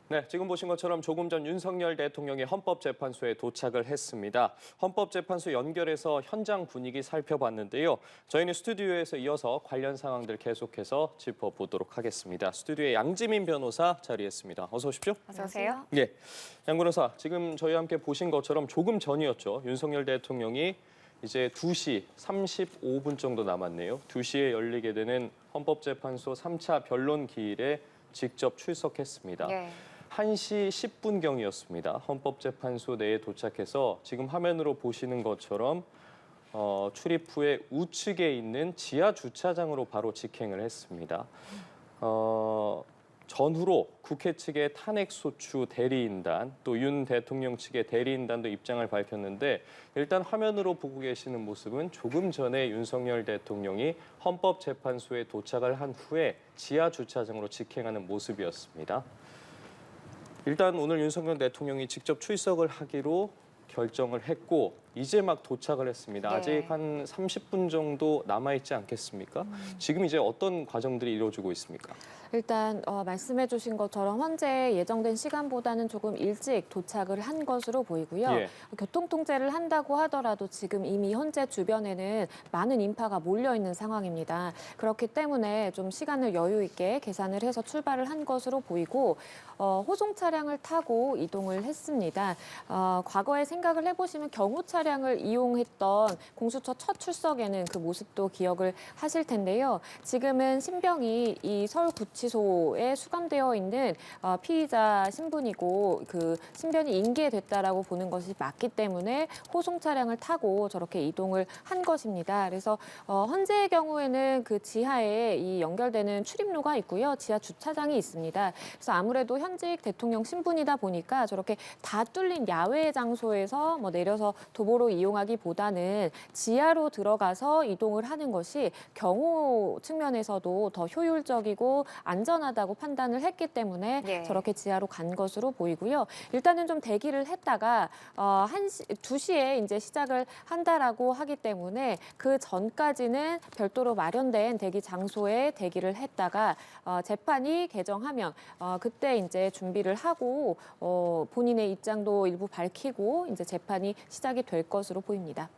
네, 지금 보신 것처럼 조금 전 윤석열 대통령이 헌법재판소에 도착을 했습니다. 헌법재판소 연결해서 현장 분위기 살펴봤는데요. 저희는 스튜디오에서 이어서 관련 상황들 계속해서 짚어보도록 하겠습니다. 스튜디오에 양지민 변호사 자리했습니다. 어서 오십시오. 어서 오세요. 예, 양 변호사, 지금 저희와 함께 보신 것처럼 조금 전이었죠. 윤석열 대통령이 이제 2시 35분 정도 남았네요. 2시에 열리게 되는 헌법재판소 3차 변론 기일에 직접 출석했습니다. 네. 1시 10분경이었습니다. 헌법재판소 내에 도착해서 지금 화면으로 보시는 것처럼 출입 후에 우측에 있는 지하 주차장으로 바로 직행을 했습니다. 전후로 국회 측의 탄핵소추 대리인단, 또 윤 대통령 측의 대리인단도 입장을 밝혔는데 일단 화면으로 보고 계시는 모습은 조금 전에 윤석열 대통령이 헌법재판소에 도착을 한 후에 지하 주차장으로 직행하는 모습이었습니다. 일단 오늘 윤석열 대통령이 직접 출석을 하기로 결정을 했고 이제 막 도착을 했습니다. 네. 아직 한 30분 정도 남아있지 않겠습니까? 지금 이제 어떤 과정들이 이루어지고 있습니까? 일단 말씀해 주신 것처럼 현재 예정된 시간보다는 조금 일찍 도착을 한 것으로 보이고요. 예. 교통통제를 한다고 하더라도 지금 이미 현재 주변에는 많은 인파가 몰려 있는 상황입니다. 그렇기 때문에 좀 시간을 여유 있게 계산을 해서 출발을 한 것으로 보이고 호송 차량을 타고 이동을 했습니다. 과거에 생각을 해보시면 경호 차량을 이용했던 공수처 첫 출석에는 그 모습도 기억을 하실 텐데요. 지금은 신병이 이 서울구치소에 수감되어 있는 피의자 신분이고 그 신변이 인계됐다라고 보는 것이 맞기 때문에 호송 차량을 타고 저렇게 이동을 한 것입니다. 그래서 현재의 경우에는 그 지하에 이 연결되는 출입로가 있고요. 지하 주차장이 있습니다. 그래서 아무래도 현직 대통령 신분이다 보니까 저렇게 다 뚫린 야외 장소에서 내려서 도보로 이용하기보다는 지하로 들어가서 이동을 하는 것이 경호 측면에서도 더 효율적이고 안전하다고 판단을 했기 때문에 네. 저렇게 지하로 간 것으로 보이고요. 일단은 좀 대기를 했다가 2시에 이제 시작을 한다라고 하기 때문에 그 전까지는 별도로 마련된 대기 장소에 대기를 했다가 재판이 개정하면 그때 이제 준비를 하고 본인의 입장도 일부 밝히고 이제 재판이 시작이 될 것으로 보입니다.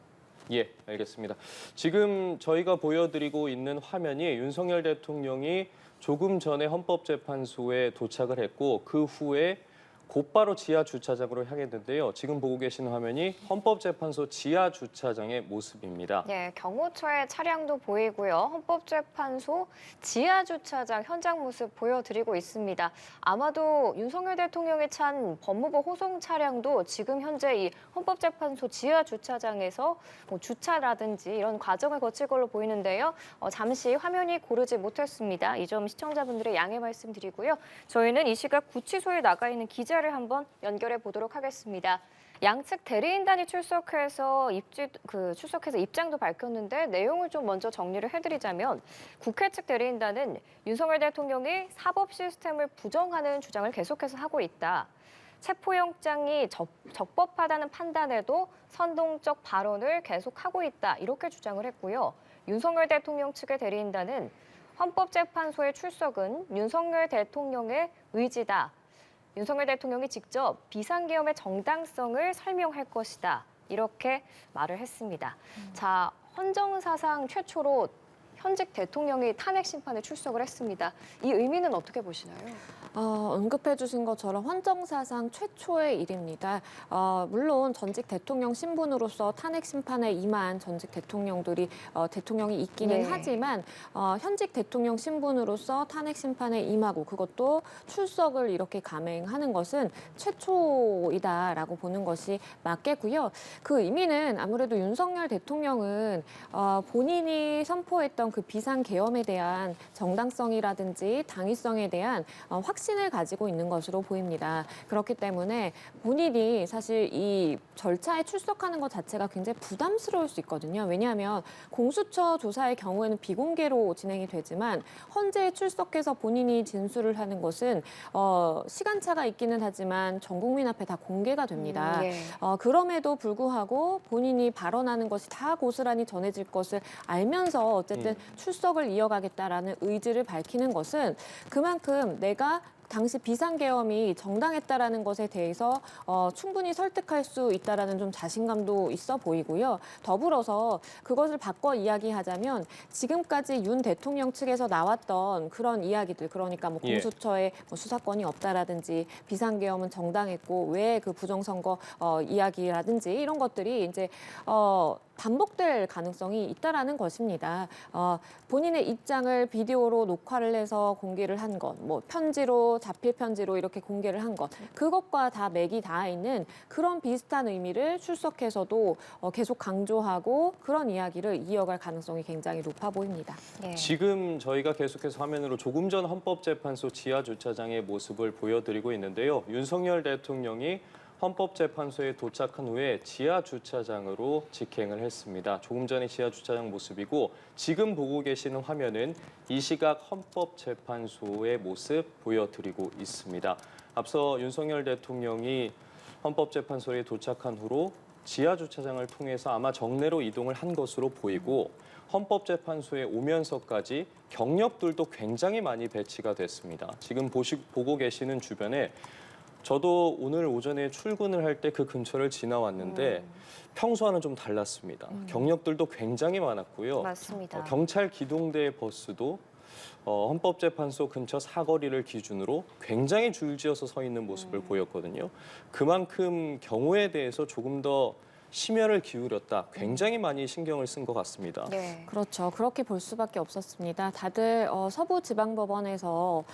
예, 알겠습니다. 지금 저희가 보여드리고 있는 화면이 윤석열 대통령이 조금 전에 헌법재판소에 도착을 했고 그 후에 곧바로 지하 주차장으로 향했는데요. 지금 보고 계시는 화면이 헌법재판소 지하 주차장의 모습입니다. 네, 경호처의 차량도 보이고요. 헌법재판소 지하 주차장 현장 모습 보여드리고 있습니다. 아마도 윤석열 대통령이 찬 법무부 호송 차량도 지금 현재 이 헌법재판소 지하 주차장에서 주차라든지 이런 과정을 거칠 걸로 보이는데요. 잠시 화면이 고르지 못했습니다. 이 점 시청자분들의 양해 말씀드리고요. 저희는 이 시각 구치소에 나가 있는 기자를 한번 연결해 보도록 하겠습니다. 양측 대리인단이 출석해서 입장도 밝혔는데 내용을 좀 먼저 정리를 해드리자면 국회 측 대리인단은 윤석열 대통령이 사법 시스템을 부정하는 주장을 계속해서 하고 있다. 체포영장이 적법하다는 판단에도 선동적 발언을 계속하고 있다. 이렇게 주장을 했고요. 윤석열 대통령 측의 대리인단은 헌법재판소의 출석은 윤석열 대통령의 의지다. 윤석열 대통령이 직접 비상계엄의 정당성을 설명할 것이다. 이렇게 말을 했습니다. 자, 헌정사상 최초로 현직 대통령이 탄핵 심판에 출석을 했습니다. 이 의미는 어떻게 보시나요? 언급해 주신 것처럼 헌정사상 최초의 일입니다. 물론 전직 대통령 신분으로서 탄핵 심판에 임한 전직 대통령들이 대통령이 있기는 네. 하지만 현직 대통령 신분으로서 탄핵 심판에 임하고 그것도 출석을 이렇게 감행하는 것은 최초이다라고 보는 것이 맞겠고요. 그 의미는 아무래도 윤석열 대통령은 본인이 선포했던 그 비상계엄에 대한 정당성이라든지 당위성에 대한 확신을 가지고 있는 것으로 보입니다. 그렇기 때문에 본인이 사실 이 절차에 출석하는 것 자체가 굉장히 부담스러울 수 있거든요. 왜냐하면 공수처 조사의 경우에는 비공개로 진행이 되지만 헌재에 출석해서 본인이 진술을 하는 것은 시간차가 있기는 하지만 전 국민 앞에 다 공개가 됩니다. 예. 그럼에도 불구하고 본인이 발언하는 것이 다 고스란히 전해질 것을 알면서 어쨌든 출석을 이어가겠다라는 의지를 밝히는 것은 그만큼 내가 당시 비상계엄이 정당했다라는 것에 대해서 충분히 설득할 수 있다라는 좀 자신감도 있어 보이고요. 더불어서 그것을 바꿔 이야기하자면 지금까지 윤 대통령 측에서 나왔던 그런 이야기들, 그러니까 뭐 예. 공수처에 뭐 수사권이 없다라든지 비상계엄은 정당했고 왜 그 부정선거 이야기라든지 이런 것들이 이제 반복될 가능성이 있다라는 것입니다. 본인의 입장을 비디오로 녹화를 해서 공개를 한 것, 뭐 편지로 자필 편지로 이렇게 공개를 한 것, 그것과 다 맥이 닿아 있는 그런 비슷한 의미를 출석해서도 계속 강조하고 그런 이야기를 이어갈 가능성이 굉장히 높아 보입니다. 예. 지금 저희가 계속해서 화면으로 조금 전 헌법재판소 지하 주차장의 모습을 보여드리고 있는데요. 윤석열 대통령이 헌법재판소에 도착한 후에 지하 주차장으로 직행을 했습니다. 조금 전에 지하 주차장 모습이고 지금 보고 계시는 화면은 이 시각 헌법재판소의 모습 보여드리고 있습니다. 앞서 윤석열 대통령이 헌법재판소에 도착한 후로 지하 주차장을 통해서 아마 정례로 이동을 한 것으로 보이고 헌법재판소에 오면서까지 경력들도 굉장히 많이 배치가 됐습니다. 지금 보고 계시는 주변에 저도 오늘 오전에 출근을 할 때 그 근처를 지나왔는데 평소와는 좀 달랐습니다. 경력들도 굉장히 많았고요. 맞습니다. 경찰 기동대 버스도 헌법재판소 근처 사거리를 기준으로 굉장히 줄지어서 서 있는 모습을 보였거든요. 그만큼 경호에 대해서 조금 더 심혈을 기울였다. 굉장히 많이 신경을 쓴 것 같습니다. 네. 그렇죠. 그렇게 볼 수밖에 없었습니다. 다들 서부지방법원에서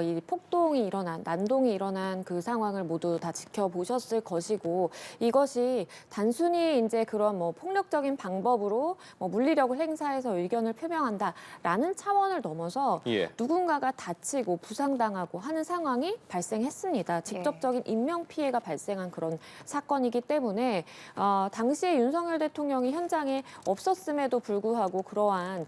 이 폭동이 일어난, 난동이 일어난 그 상황을 모두 다 지켜보셨을 것이고 이것이 단순히 이제 그런 뭐 폭력적인 방법으로 뭐 물리력을 행사해서 의견을 표명한다라는 차원을 넘어서 예. 누군가가 다치고 부상당하고 하는 상황이 발생했습니다. 직접적인 인명 피해가 발생한 그런 사건이기 때문에 당시에 윤석열 대통령이 현장에 없었음에도 불구하고 그러한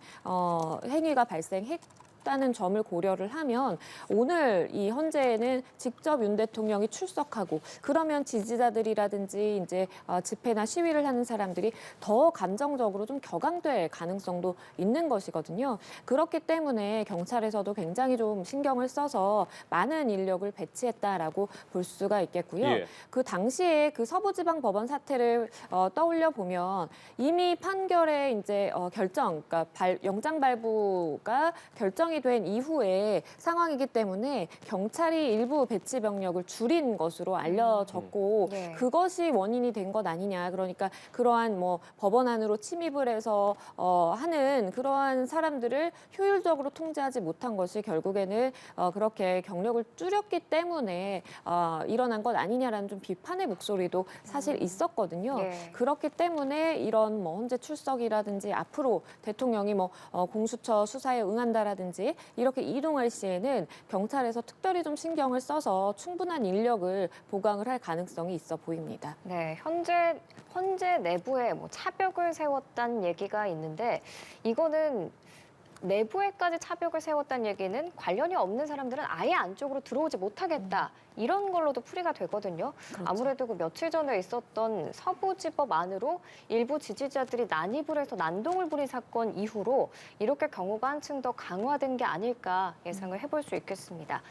행위가 발생했다는 점을 고려를 하면 오늘 이 헌재에는 직접 윤 대통령이 출석하고 그러면 지지자들이라든지 이제 집회나 시위를 하는 사람들이 더 감정적으로 좀 격앙될 가능성도 있는 것이거든요. 그렇기 때문에 경찰에서도 굉장히 좀 신경을 써서 많은 인력을 배치했다라고 볼 수가 있겠고요. 예. 그 당시에 그 서부지방법원 사태를 떠올려 보면 이미 판결의 이제 결정, 그러니까 영장 발부가 결정이 된 이후의 상황이기 때문에 경찰이 일부 배치 병력을 줄인 것으로 알려졌고 네. 그것이 원인이 된 것 아니냐. 그러니까 그러한 뭐 법원 안으로 침입을 해서 하는 그러한 사람들을 효율적으로 통제하지 못한 것이 결국에는 그렇게 경력을 줄였기 때문에 일어난 것 아니냐라는 좀 비판의 목소리도 사실 있었거든요. 네. 그렇기 때문에 이런 뭐 헌재 출석이라든지 앞으로 대통령이 뭐 공수처 수사에 응한다라든지 이렇게 이동할 시에는 경찰에서 특별히 좀 신경을 써서 충분한 인력을 보강을 할 가능성이 있어 보입니다. 네, 헌재 내부에 뭐 차벽을 세웠다는 얘기가 있는데 이거는 내부에까지 차벽을 세웠다는 얘기는 관련이 없는 사람들은 아예 안쪽으로 들어오지 못하겠다. 이런 걸로도 풀이가 되거든요. 그렇죠. 아무래도 그 며칠 전에 있었던 서부지법 안으로 일부 지지자들이 난입을 해서 난동을 부린 사건 이후로 이렇게 경호가 한층 더 강화된 게 아닐까 예상을 해볼 수 있겠습니다.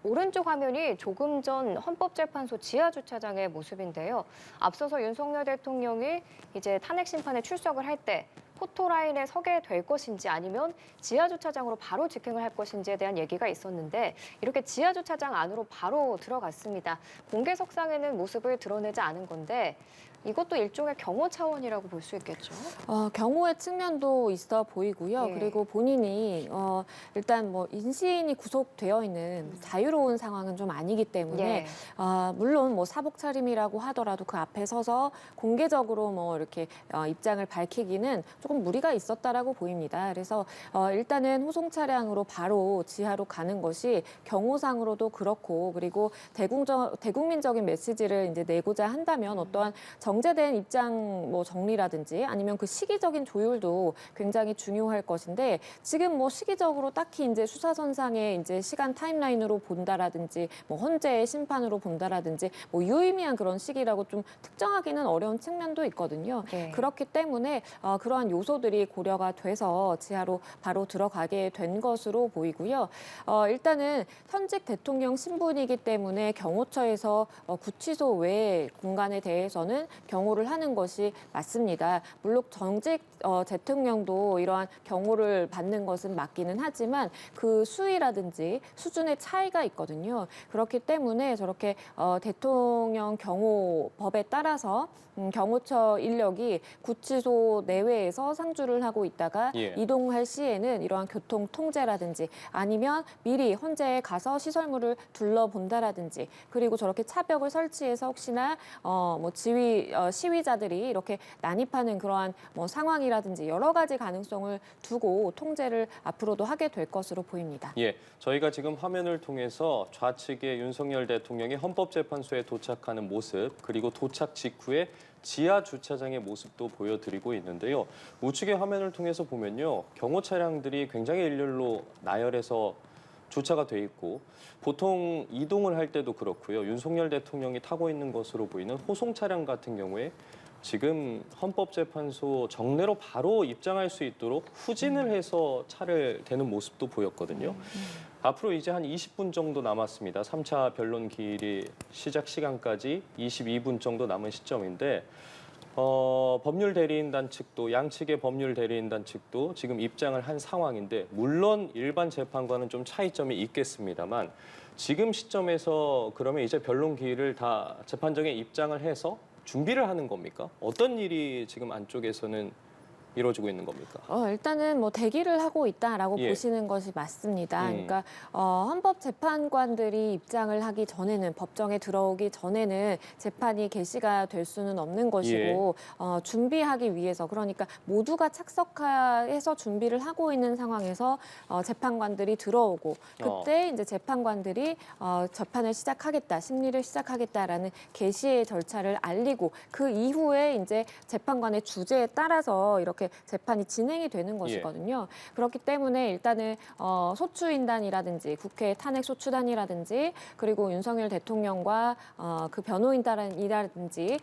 오른쪽 화면이 조금 전 헌법재판소 지하주차장의 모습인데요. 앞서서 윤석열 대통령이 이제 탄핵 심판에 출석을 할 때 포토라인에 서게 될 것인지 아니면 지하주차장으로 바로 직행을 할 것인지에 대한 얘기가 있었는데 이렇게 지하주차장 안으로 바로 들어갔습니다. 공개석상에는 모습을 드러내지 않은 건데 이것도 일종의 경호 차원이라고 볼 수 있겠죠. 경호의 측면도 있어 보이고요. 예. 그리고 본인이 일단 뭐 인신이 구속되어 있는 자유로운 상황은 좀 아니기 때문에 예. 물론 뭐 사복 차림이라고 하더라도 그 앞에 서서 공개적으로 뭐 이렇게 입장을 밝히기는 조금 무리가 있었다라고 보입니다. 그래서 일단은 호송 차량으로 바로 지하로 가는 것이 경호상으로도 그렇고 그리고 대국민적인 메시지를 이제 내고자 한다면 어떠한 정제된 입장 뭐 정리라든지 아니면 그 시기적인 조율도 굉장히 중요할 것인데 지금 뭐 시기적으로 딱히 이제 수사선상의 이제 시간 타임라인으로 본다라든지 뭐 헌재의 심판으로 본다라든지 뭐 유의미한 그런 시기라고 좀 특정하기는 어려운 측면도 있거든요. 예. 그렇기 때문에 그러한 요소들이 고려가 돼서 지하로 바로 들어가게 된 것으로 보이고요. 일단은 현직 대통령 신분이기 때문에 경호처에서 구치소 외 공간에 대해서는 경호를 하는 것이 맞습니다. 물론 정직 대통령도 이러한 경호를 받는 것은 맞기는 하지만 그 수위라든지 수준의 차이가 있거든요. 그렇기 때문에 저렇게 대통령 경호법에 따라서 경호처 인력이 구치소 내외에서 상주를 하고 있다가 예. 이동할 시에는 이러한 교통 통제라든지 아니면 미리 헌재에 가서 시설물을 둘러본다라든지 그리고 저렇게 차벽을 설치해서 혹시나 시위자들이 이렇게 난입하는 그러한 상황이라든지 여러 가지 가능성을 두고 통제를 앞으로도 하게 될 것으로 보입니다. 예, 저희가 지금 화면을 통해서 좌측에 윤석열 대통령이 헌법재판소에 도착하는 모습, 그리고 도착 직후에 지하 주차장의 모습도 보여드리고 있는데요. 우측의 화면을 통해서 보면요, 경호 차량들이 굉장히 일렬로 나열해서 주차가 돼 있고 보통 이동을 할 때도 그렇고요. 윤석열 대통령이 타고 있는 것으로 보이는 호송 차량 같은 경우에 지금 헌법재판소 정내로 바로 입장할 수 있도록 후진을 해서 차를 대는 모습도 보였거든요. 앞으로 이제 한 20분 정도 남았습니다. 3차 변론 기일이 시작 시간까지 22분 정도 남은 시점인데 법률 대리인단 측도 양측의 법률 대리인단 측도 지금 입장을 한 상황인데 물론 일반 재판과는 좀 차이점이 있겠습니다만 지금 시점에서 그러면 이제 변론 기일을 다 재판정에 입장을 해서 준비를 하는 겁니까? 어떤 일이 지금 안쪽에서는 이루어지고 있는 겁니까? 일단은 대기를 하고 있다라고 예. 보시는 것이 맞습니다. 그러니까 헌법재판관들이 입장을 하기 전에는 법정에 들어오기 전에는 재판이 개시가 될 수는 없는 것이고 준비하기 위해서 그러니까 모두가 착석해서 준비를 하고 있는 상황에서 재판관들이 들어오고 그때 이제 재판관들이 재판을 시작하겠다, 심리를 시작하겠다라는 개시의 절차를 알리고 그 이후에 이제 재판관의 주제에 따라서 이렇게 재판이 진행이 되는 것이거든요. 그렇기 때문에 일단은 소추인단이라든지 국회 탄핵 소추단이라든지 그리고 윤석열 대통령과 그 변호인단이라든지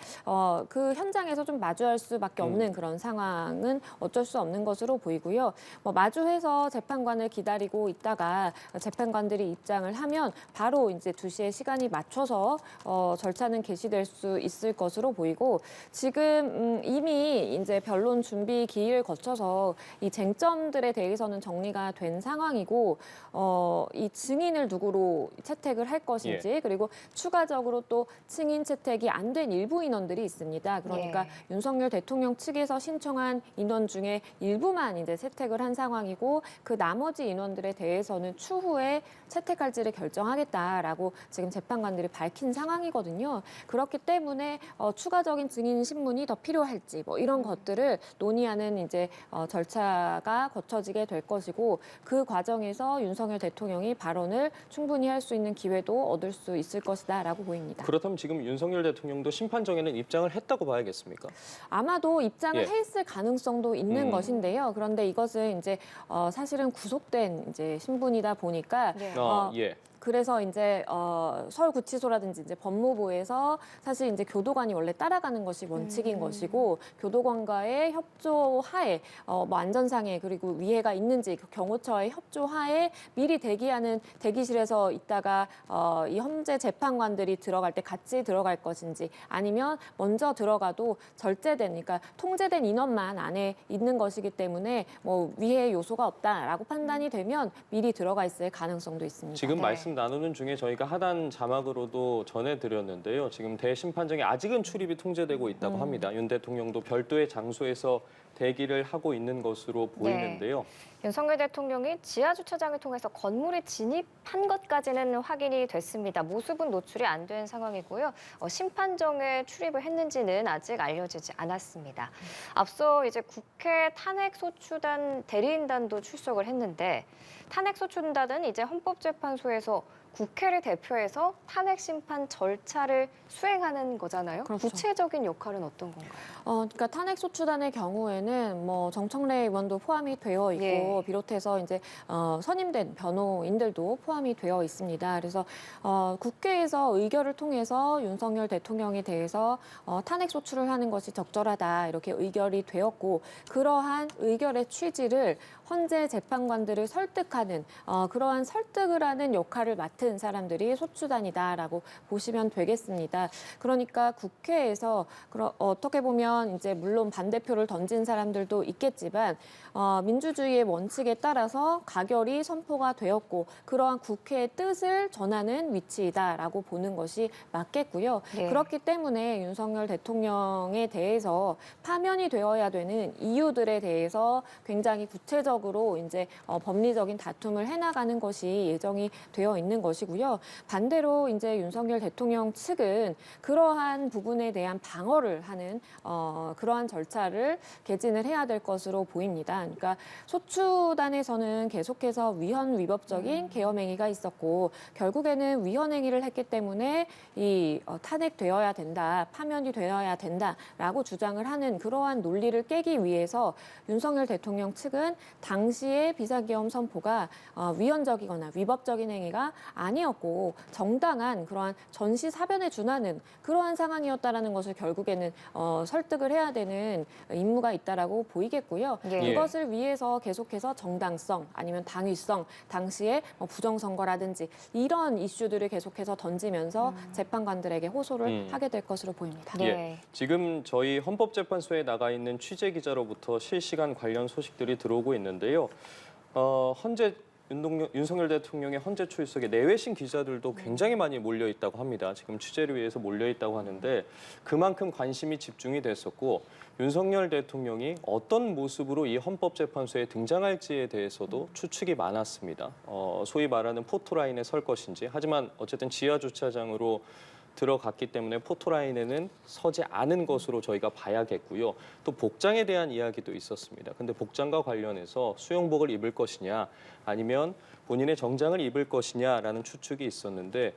그 현장에서 좀 마주할 수밖에 없는 그런 상황은 어쩔 수 없는 것으로 보이고요. 마주해서 재판관을 기다리고 있다가 재판관들이 입장을 하면 바로 이제 2시에 시간이 맞춰서 절차는 개시될 수 있을 것으로 보이고 지금 이미 이제 변론 준비 기일을 거쳐서 이 쟁점들에 대해서는 정리가 된 상황이고 이 증인을 누구로 채택을 할 것인지 그리고 추가적으로 또 증인 채택이 안 된 일부 인원들이 있습니다. 그러니까 윤석열 대통령 측에서 신청한 인원 중에 일부만 이제 채택을 한 상황이고 그 나머지 인원들에 대해서는 추후에 채택할지를 결정하겠다라고 지금 재판관들이 밝힌 상황이거든요. 그렇기 때문에 추가적인 증인 신문이 더 필요할지 이런 것들을 논의하는 이제 절차가 거쳐지게 될 것이고 그 과정에서 윤석열 대통령이 발언을 충분히 할 수 있는 기회도 얻을 수 있을 것이다라고 보입니다. 그렇다면 지금 윤석열 대통령도 심판정에는 입장을 했다고 봐야겠습니까? 아마도 입장을 했을 가능성도 있는 것인데요. 그런데 이것은 이제 사실은 구속된 이제 신분이다 보니까 그래서 이제 서울구치소라든지 이제 법무부에서 사실 이제 교도관이 원래 따라가는 것이 원칙인 것이고 교도관과의 협조하에 안전상에 그리고 위해가 있는지 경호처의 협조하에 미리 대기하는 대기실에서 있다가 이 헌재 재판관들이 들어갈 때 같이 들어갈 것인지 아니면 먼저 들어가도 절제된 그러니까 통제된 인원만 안에 있는 것이기 때문에 위해 요소가 없다라고 판단이 되면 미리 들어가 있을 가능성도 있습니다. 지금 말씀 나누는 중에 저희가 하단 자막으로도 전해드렸는데요. 지금 대심판정에 아직은 출입이 통제되고 있다고 합니다. 윤 대통령도 별도의 장소에서 대기를 하고 있는 것으로 보이는데요. 윤석열 대통령이 지하 주차장을 통해서 건물에 진입한 것까지는 확인이 됐습니다. 모습은 노출이 안 된 상황이고요. 심판정에 출입을 했는지는 아직 알려지지 않았습니다. 앞서 이제 국회 탄핵소추단 대리인단도 출석을 했는데 탄핵소추단은 이제 헌법재판소에서 국회를 대표해서 탄핵 심판 절차를 수행하는 거잖아요. 그렇죠. 구체적인 역할은 어떤 건가요? 그러니까 탄핵 소추단의 경우에는 뭐 정청래 의원도 포함이 되어 있고 예. 비롯해서 이제 선임된 변호인들도 포함이 되어 있습니다. 그래서 국회에서 의결을 통해서 윤석열 대통령에 대해서 탄핵 소추를 하는 것이 적절하다 이렇게 의결이 되었고 그러한 의결의 취지를 헌재 재판관들을 설득하는 그러한 설득을 하는 역할을 맡은 사람들이 소추단이다라고 보시면 되겠습니다. 그러니까 국회에서 어떻게 보면 이제 물론 반대표를 던진 사람들도 있겠지만 민주주의의 원칙에 따라서 가결이 선포가 되었고 그러한 국회의 뜻을 전하는 위치이다라고 보는 것이 맞겠고요. 네. 그렇기 때문에 윤석열 대통령에 대해서 파면이 되어야 되는 이유들에 대해서 굉장히 구체적으로 이제 법리적인 다툼을 해나가는 것이 예정이 되어 있는 것이고요. 반대로 이제 윤석열 대통령 측은 그러한 부분에 대한 방어를 하는 그러한 절차를 개진을 해야 될 것으로 보입니다. 그러니까 소추단에서는 계속해서 위헌 위법적인 계엄 행위가 있었고 결국에는 위헌 행위를 했기 때문에 이 탄핵되어야 된다, 파면이 되어야 된다라고 주장을 하는 그러한 논리를 깨기 위해서 윤석열 대통령 측은 당시의 비상계엄 선포가 위헌적이거나 위법적인 행위가 아니었고 정당한 그러한 전시사변에 준하는 그러한 상황이었다라는 것을 결국에는 설득을 해야 되는 임무가 있다라고 보이겠고요. 예. 그것을 위해서 계속해서 정당성 아니면 당위성, 당시에 부정선거라든지 이런 이슈들을 계속해서 던지면서 재판관들에게 호소를 하게 될 것으로 보입니다. 네. 예. 지금 저희 헌법재판소에 나가 있는 취재 기자로부터 실시간 관련 소식들이 들어오고 있는데요. 헌재 윤석열 대통령의 헌재 출석에 내외신 기자들도 굉장히 많이 몰려 있다고 합니다. 지금 취재를 위해서 몰려 있다고 하는데 그만큼 관심이 집중이 됐었고 윤석열 대통령이 어떤 모습으로 이 헌법재판소에 등장할지에 대해서도 추측이 많았습니다. 소위 말하는 포토라인에 설 것인지 하지만 어쨌든 지하 주차장으로 들어갔기 때문에 포토라인에는 서지 않은 것으로 저희가 봐야겠고요. 또 복장에 대한 이야기도 있었습니다. 근데 복장과 관련해서 수영복을 입을 것이냐 아니면 본인의 정장을 입을 것이냐라는 추측이 있었는데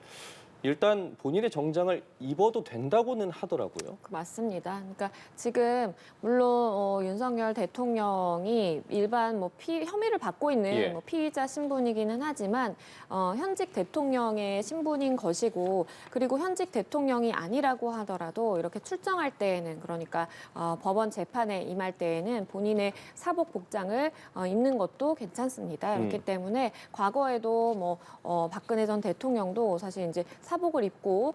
일단 본인의 정장을 입어도 된다고는 하더라고요. 맞습니다. 그러니까 지금 물론 윤석열 대통령이 일반 혐의를 받고 있는 예. 피의자 신분이기는 하지만 현직 대통령의 신분인 것이고 그리고 현직 대통령이 아니라고 하더라도 이렇게 출정할 때에는 그러니까 법원 재판에 임할 때에는 본인의 사복 복장을 입는 것도 괜찮습니다. 그렇기 때문에 과거에도 박근혜 전 대통령도 사실 이제 사복을 입고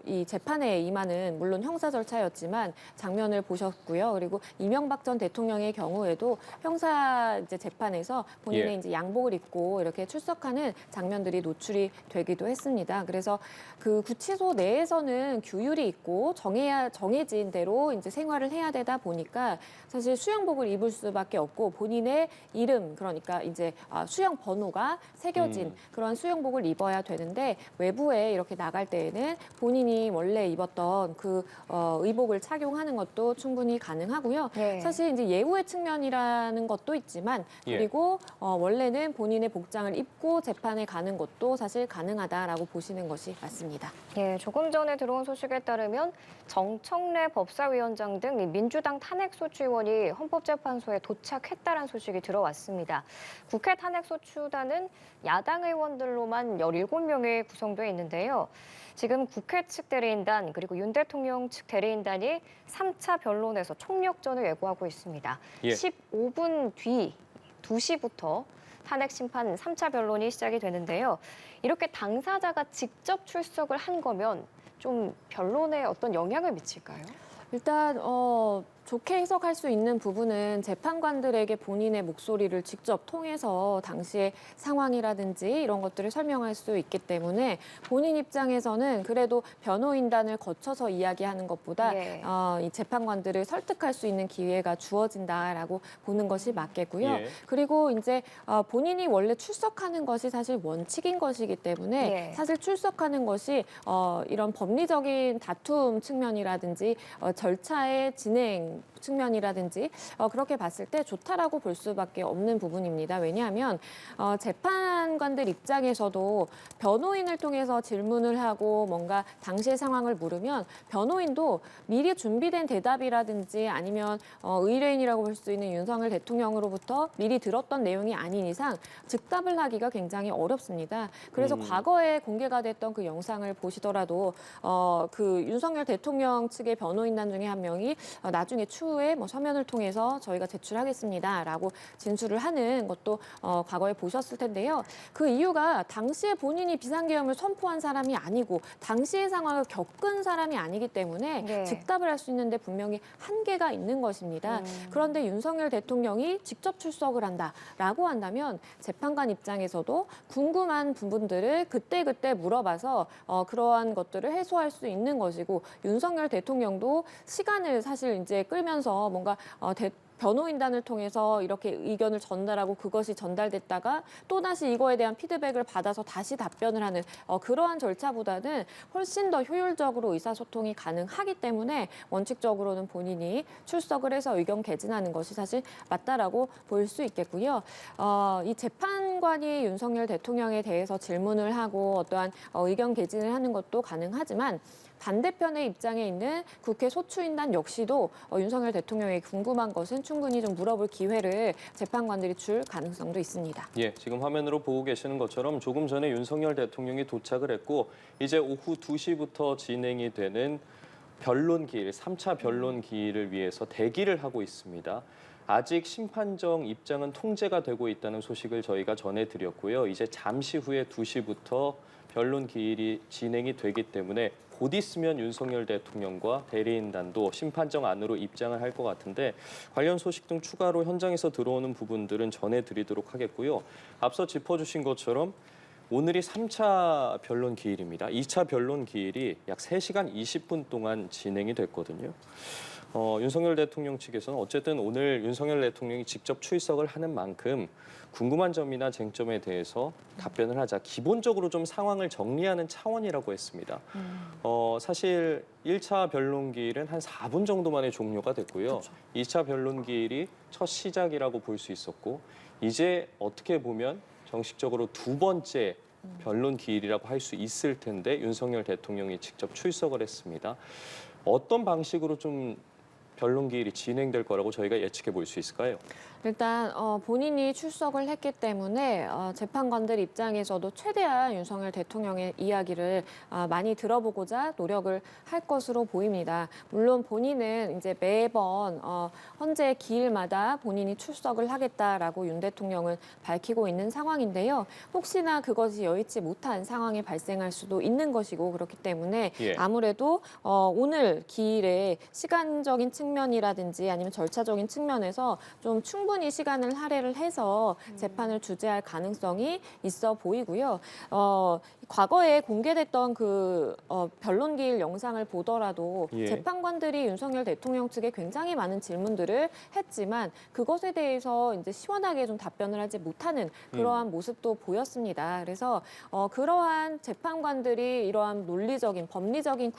이 재판에 임하는 물론 형사 절차였지만 장면을 보셨고요. 그리고 이명박 전 대통령의 경우에도 형사 이제 재판에서 본인의 예. 이제 양복을 입고 이렇게 출석하는 장면들이 노출이 되기도 했습니다. 그래서 그 구치소 내에서는 규율이 있고 정해진 대로 이제 생활을 해야 되다 보니까 사실 수영복을 입을 수밖에 없고 본인의 이름 그러니까 이제 수영 번호가 새겨진 그런 수영복을 입어야 되는데 외부에 이렇게 나갈 때에는 본인이 원래 입었던 그 의복을 착용하는 것도 충분히 가능하고요. 네. 사실 이제 예우의 측면이라는 것도 있지만 예. 그리고 원래는 본인의 복장을 입고 재판에 가는 것도 사실 가능하다라고 보시는 것이 맞습니다. 예, 조금 전에 들어온 소식에 따르면 정청래 법사위원장 등 민주당 탄핵소추위원이 헌법재판소에 도착했다는 소식이 들어왔습니다. 국회 탄핵소추단은 야당 의원들로만 17명이 구성되어 있는데요. 지금 국회 측 대리인단 그리고 윤 대통령 측 대리인단이 3차 변론에서 총력전을 예고하고 있습니다. 예. 15분 뒤 2시부터 탄핵 심판 3차 변론이 시작이 되는데요. 이렇게 당사자가 직접 출석을 한 거면 좀 변론에 어떤 영향을 미칠까요? 일단 좋게 해석할 수 있는 부분은 재판관들에게 본인의 목소리를 직접 통해서 당시의 상황이라든지 이런 것들을 설명할 수 있기 때문에 본인 입장에서는 그래도 변호인단을 거쳐서 이야기하는 것보다 예. 이 재판관들을 설득할 수 있는 기회가 주어진다라고 보는 것이 맞겠고요. 예. 그리고 이제 본인이 원래 출석하는 것이 사실 원칙인 것이기 때문에 예. 사실 출석하는 것이 이런 법리적인 다툼 측면이라든지 절차의 진행 측면이라든지 그렇게 봤을 때 좋다라고 볼 수밖에 없는 부분입니다. 왜냐하면 재판관들 입장에서도 변호인을 통해서 질문을 하고 뭔가 당시의 상황을 물으면 변호인도 미리 준비된 대답이라든지 아니면 의뢰인이라고 볼 수 있는 윤석열 대통령으로부터 미리 들었던 내용이 아닌 이상 즉답을 하기가 굉장히 어렵습니다. 그래서 과거에 공개가 됐던 그 영상을 보시더라도 그 윤석열 대통령 측의 변호인단 중에 한 명이 나중에 추후에 뭐 서면을 통해서 저희가 제출하겠습니다라고 진술을 하는 것도 과거에 보셨을 텐데요. 그 이유가 당시에 본인이 비상계엄을 선포한 사람이 아니고 당시의 상황을 겪은 사람이 아니기 때문에 네. 즉답을 할 수 있는데 분명히 한계가 있는 것입니다. 그런데 윤석열 대통령이 직접 출석을 한다라고 한다면 재판관 입장에서도 궁금한 부분들을 그때그때 물어봐서 그러한 것들을 해소할 수 있는 것이고 윤석열 대통령도 시간을 사실 이제 끌면서 뭔가 변호인단을 통해서 이렇게 의견을 전달하고 그것이 전달됐다가 또다시 이거에 대한 피드백을 받아서 다시 답변을 하는 그러한 절차보다는 훨씬 더 효율적으로 의사소통이 가능하기 때문에 원칙적으로는 본인이 출석을 해서 의견 개진하는 것이 사실 맞다라고 볼 수 있겠고요. 이 재판관이 윤석열 대통령에 대해서 질문을 하고 어떠한 의견 개진을 하는 것도 가능하지만 반대편의 입장에 있는 국회 소추인단 역시도 윤석열 대통령에게 궁금한 것은 충분히 좀 물어볼 기회를 재판관들이 줄 가능성도 있습니다. 예, 지금 화면으로 보고 계시는 것처럼 조금 전에 윤석열 대통령이 도착을 했고 이제 오후 2시부터 진행이 되는 변론 기일, 3차 변론 기일을 위해서 대기를 하고 있습니다. 아직 심판정 입장은 통제가 되고 있다는 소식을 저희가 전해드렸고요. 이제 잠시 후에 2시부터 변론 기일이 진행이 되기 때문에 곧 있으면 윤석열 대통령과 대리인단도 심판정 안으로 입장을 할 것 같은데 관련 소식 등 추가로 현장에서 들어오는 부분들은 전해드리도록 하겠고요. 앞서 짚어주신 것처럼 오늘이 3차 변론 기일입니다. 2차 변론 기일이 약 3시간 20분 동안 진행이 됐거든요. 윤석열 대통령 측에서는 어쨌든 오늘 윤석열 대통령이 직접 출석을 하는 만큼 궁금한 점이나 쟁점에 대해서 답변을 하자. 기본적으로 좀 상황을 정리하는 차원이라고 했습니다. 사실 1차 변론 기일은 한 4분 정도 만에 종료가 됐고요. 그렇죠. 2차 변론 기일이 첫 시작이라고 볼 수 있었고 이제 어떻게 보면 정식적으로 두 번째 변론 기일이라고 할 수 있을 텐데 윤석열 대통령이 직접 출석을 했습니다. 어떤 방식으로 좀 변론 기일이 진행될 거라고 저희가 예측해 볼 수 있을까요? 일단 본인이 출석을 했기 때문에 재판관들 입장에서도 최대한 윤석열 대통령의 이야기를 많이 들어보고자 노력을 할 것으로 보입니다. 물론 본인은 이제 매번 헌재 기일마다 본인이 출석을 하겠다라고 윤 대통령은 밝히고 있는 상황인데요. 혹시나 그것이 여의치 못한 상황이 발생할 수도 있는 것이고 그렇기 때문에 예. 아무래도 오늘 기일에 시간적인 측면이라든지 아니면 절차적인 측면에서 좀 충분히 시간을 할애를 해서 재판을 주재할 가능성이 있어 보이고요. 과거에 공개됐던 그 변론 기일 영상을 보더라도 예. 재판관들이 윤석열 대통령 측에 굉장히 많은 질문들을 했지만 그것에 대해서 이제 시원하게 좀 답변을 하지 못하는 그러한 모습도 보였습니다. 그래서 그러한 재판관들이 이러한 논리적인 법리적인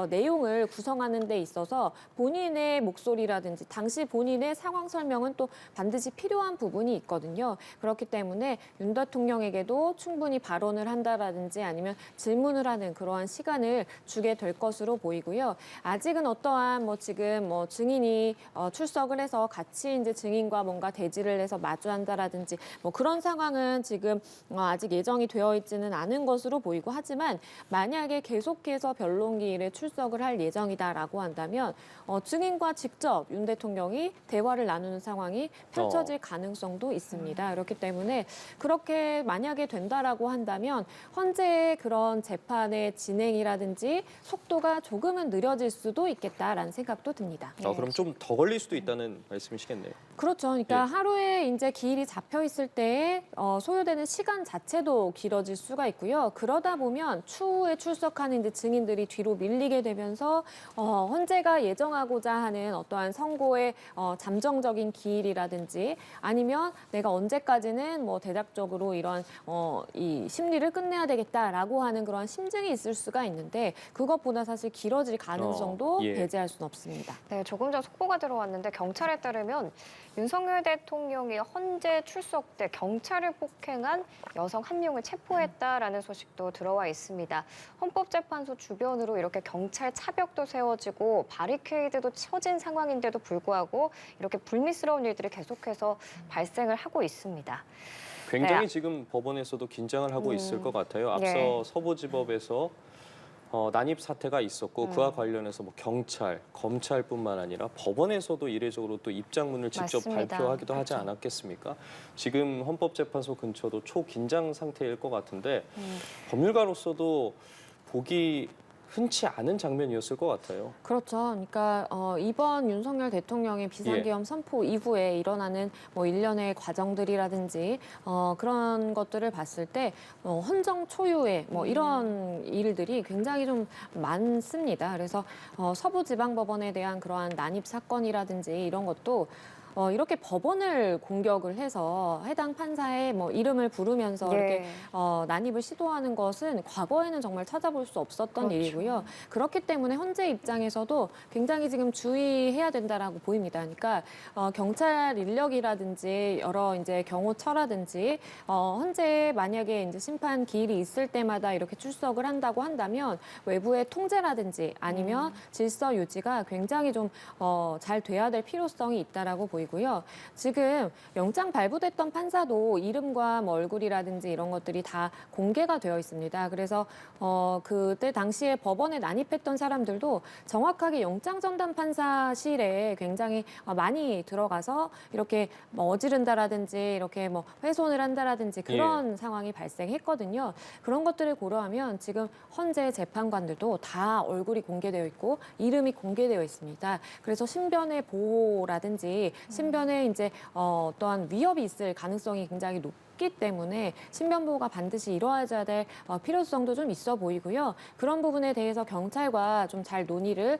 내용을 구성하는 데 있어서 본인의 목소리라든지 당시 본인의 상황 설명은 또 반드시 필요한 부분이 있거든요. 그렇기 때문에 윤 대통령에게도 충분히 발언을 한다라든지 아니면 질문을 하는 그러한 시간을 주게 될 것으로 보이고요. 아직은 어떠한 지금 증인이 출석을 해서 같이 이제 증인과 뭔가 대峙를 해서 마주한다라든지 그런 상황은 지금 아직 예정이 되어 있지는 않은 것으로 보이고 하지만 만약에 계속해서 변론기일에 출석을 할 예정이다라고 한다면 증인과 직접 윤 대통령이 대화를 나누는 상황이 펼쳐질 가능성도 있습니다. 그렇기 때문에 그렇게 만약에 된다라고 한다면 헌재의 그런 재판의 진행이라든지 속도가 조금은 느려질 수도 있겠다라는 생각도 듭니다. 그럼 좀 더 걸릴 수도 있다는 말씀이시겠네요. 그렇죠. 그러니까 예. 하루에 이제 기일이 잡혀 있을 때 소요되는 시간 자체도 길어질 수가 있고요. 그러다 보면 추후에 출석하는 이제 증인들이 뒤로 밀리게 되면서 헌재가 예정하고자 하는 어떠한 선고의 잠정적인 기일이라든지 아니면 내가 언제까지는 대략적으로 이런 이 심리를 처리를 끝내야 되겠다라고 하는 그런 심증이 있을 수가 있는데 그것보다 사실 길어질 가능성도 예. 배제할 수는 없습니다. 네, 조금 전 속보가 들어왔는데 경찰에 따르면 윤석열 대통령이 헌재 출석 때 경찰을 폭행한 여성 한 명을 체포했다라는 소식도 들어와 있습니다. 헌법재판소 주변으로 이렇게 경찰 차벽도 세워지고 바리케이드도 쳐진 상황인데도 불구하고 이렇게 불미스러운 일들이 계속해서 발생을 하고 있습니다. 굉장히 네. 지금 법원에서도 긴장을 하고 있을 것 같아요. 앞서 네. 서부지법에서 난입 사태가 있었고 그와 관련해서 뭐 경찰, 검찰뿐만 아니라 법원에서도 이례적으로 또 입장문을 직접 맞습니다. 발표하기도 하지 그렇죠. 않았겠습니까? 지금 헌법재판소 근처도 초긴장 상태일 것 같은데 법률가로서도 보기 흔치 않은 장면이었을 것 같아요. 그렇죠. 그러니까 이번 윤석열 대통령의 비상계엄 선포 이후에 일어나는 뭐 일련의 과정들이라든지 그런 것들을 봤을 때 헌정 초유의 뭐 이런 일들이 굉장히 좀 많습니다. 그래서 서부지방법원에 대한 그러한 난입 사건이라든지 이런 것도 이렇게 법원을 공격을 해서 해당 판사의 뭐 이름을 부르면서 이렇게 난입을 시도하는 것은 과거에는 정말 찾아볼 수 없었던 그렇죠. 일이고요. 그렇기 때문에 현재 입장에서도 굉장히 지금 주의해야 된다라고 보입니다. 그러니까 경찰 인력이라든지 여러 이제 경호처라든지 현재 만약에 이제 심판 기일이 있을 때마다 이렇게 출석을 한다고 한다면 외부의 통제라든지 아니면 질서 유지가 굉장히 좀 잘 돼야 될 필요성이 있다라고 보이고요. 지금 영장 발부됐던 판사도 이름과 뭐 얼굴이라든지 이런 것들이 다 공개가 되어 있습니다. 그래서 그때 당시에 법원에 난입했던 사람들도 정확하게 영장 전담 판사실에 굉장히 많이 들어가서 이렇게 뭐 어지른다라든지 이렇게 뭐 훼손을 한다라든지 그런 상황이 발생했거든요. 그런 것들을 고려하면 지금 헌재 재판관들도 다 얼굴이 공개되어 있고 이름이 공개되어 있습니다. 그래서 신변의 보호라든지 신변에 이제 어떠한 위협이 있을 가능성이 굉장히 높기 때문에 신변 보호가 반드시 이루어져야 될 필요성도 좀 있어 보이고요. 그런 부분에 대해서 경찰과 좀 잘 논의를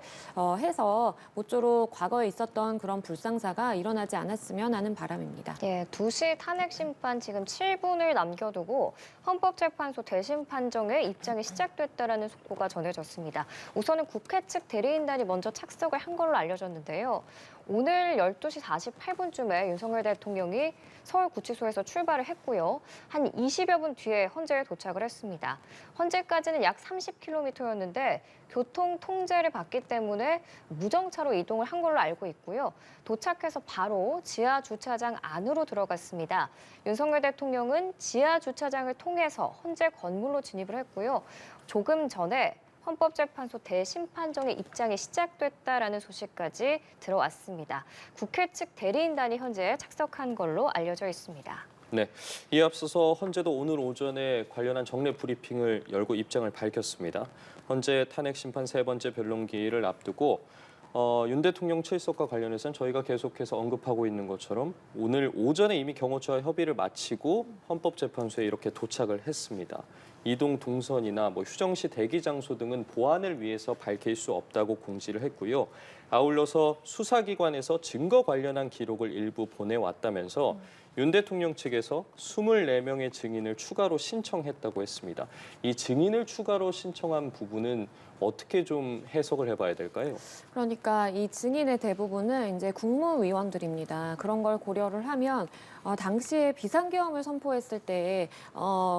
해서 모쪼록 과거에 있었던 그런 불상사가 일어나지 않았으면 하는 바람입니다. 예, 2시 탄핵 심판 지금 7분을 남겨두고 헌법재판소 대심 판정에 입장이 시작됐다라는 속보가 전해졌습니다. 우선은 국회 측 대리인단이 먼저 착석을 한 걸로 알려졌는데요. 오늘 12시 48분쯤에 윤석열 대통령이 서울구치소에서 출발을 했고요. 한 20여 분 뒤에 헌재에 도착을 했습니다. 헌재까지는 약 30km였는데 교통 통제를 받기 때문에 무정차로 이동을 한 걸로 알고 있고요. 도착해서 바로 지하 주차장 안으로 들어갔습니다. 윤석열 대통령은 지하 주차장을 통해서 헌재 건물로 진입을 했고요. 조금 전에 헌법재판소 대심판정의 입장이 시작됐다라는 소식까지 들어왔습니다. 국회 측 대리인단이 현재 착석한 걸로 알려져 있습니다. 네, 이에 앞서서 헌재도 오늘 오전에 관련한 정례 브리핑을 열고 입장을 밝혔습니다. 헌재 탄핵 심판 세 번째 변론 기일을 앞두고 윤 대통령 출석과 관련해서는 저희가 계속해서 언급하고 있는 것처럼 오늘 오전에 이미 경호처와 협의를 마치고 헌법재판소에 이렇게 도착을 했습니다. 이동 동선이나 뭐 휴정시 대기 장소 등은 보안을 위해서 밝힐 수 없다고 공지를 했고요. 아울러서 수사기관에서 증거 관련한 기록을 일부 보내왔다면서 윤 대통령 측에서 24명의 증인을 추가로 신청했다고 했습니다. 이 증인을 추가로 신청한 부분은 어떻게 좀 해석을 해봐야 될까요? 그러니까 이 증인의 대부분은 이제 국무위원들입니다. 그런 걸 고려를 하면 당시에 비상계엄을 선포했을 때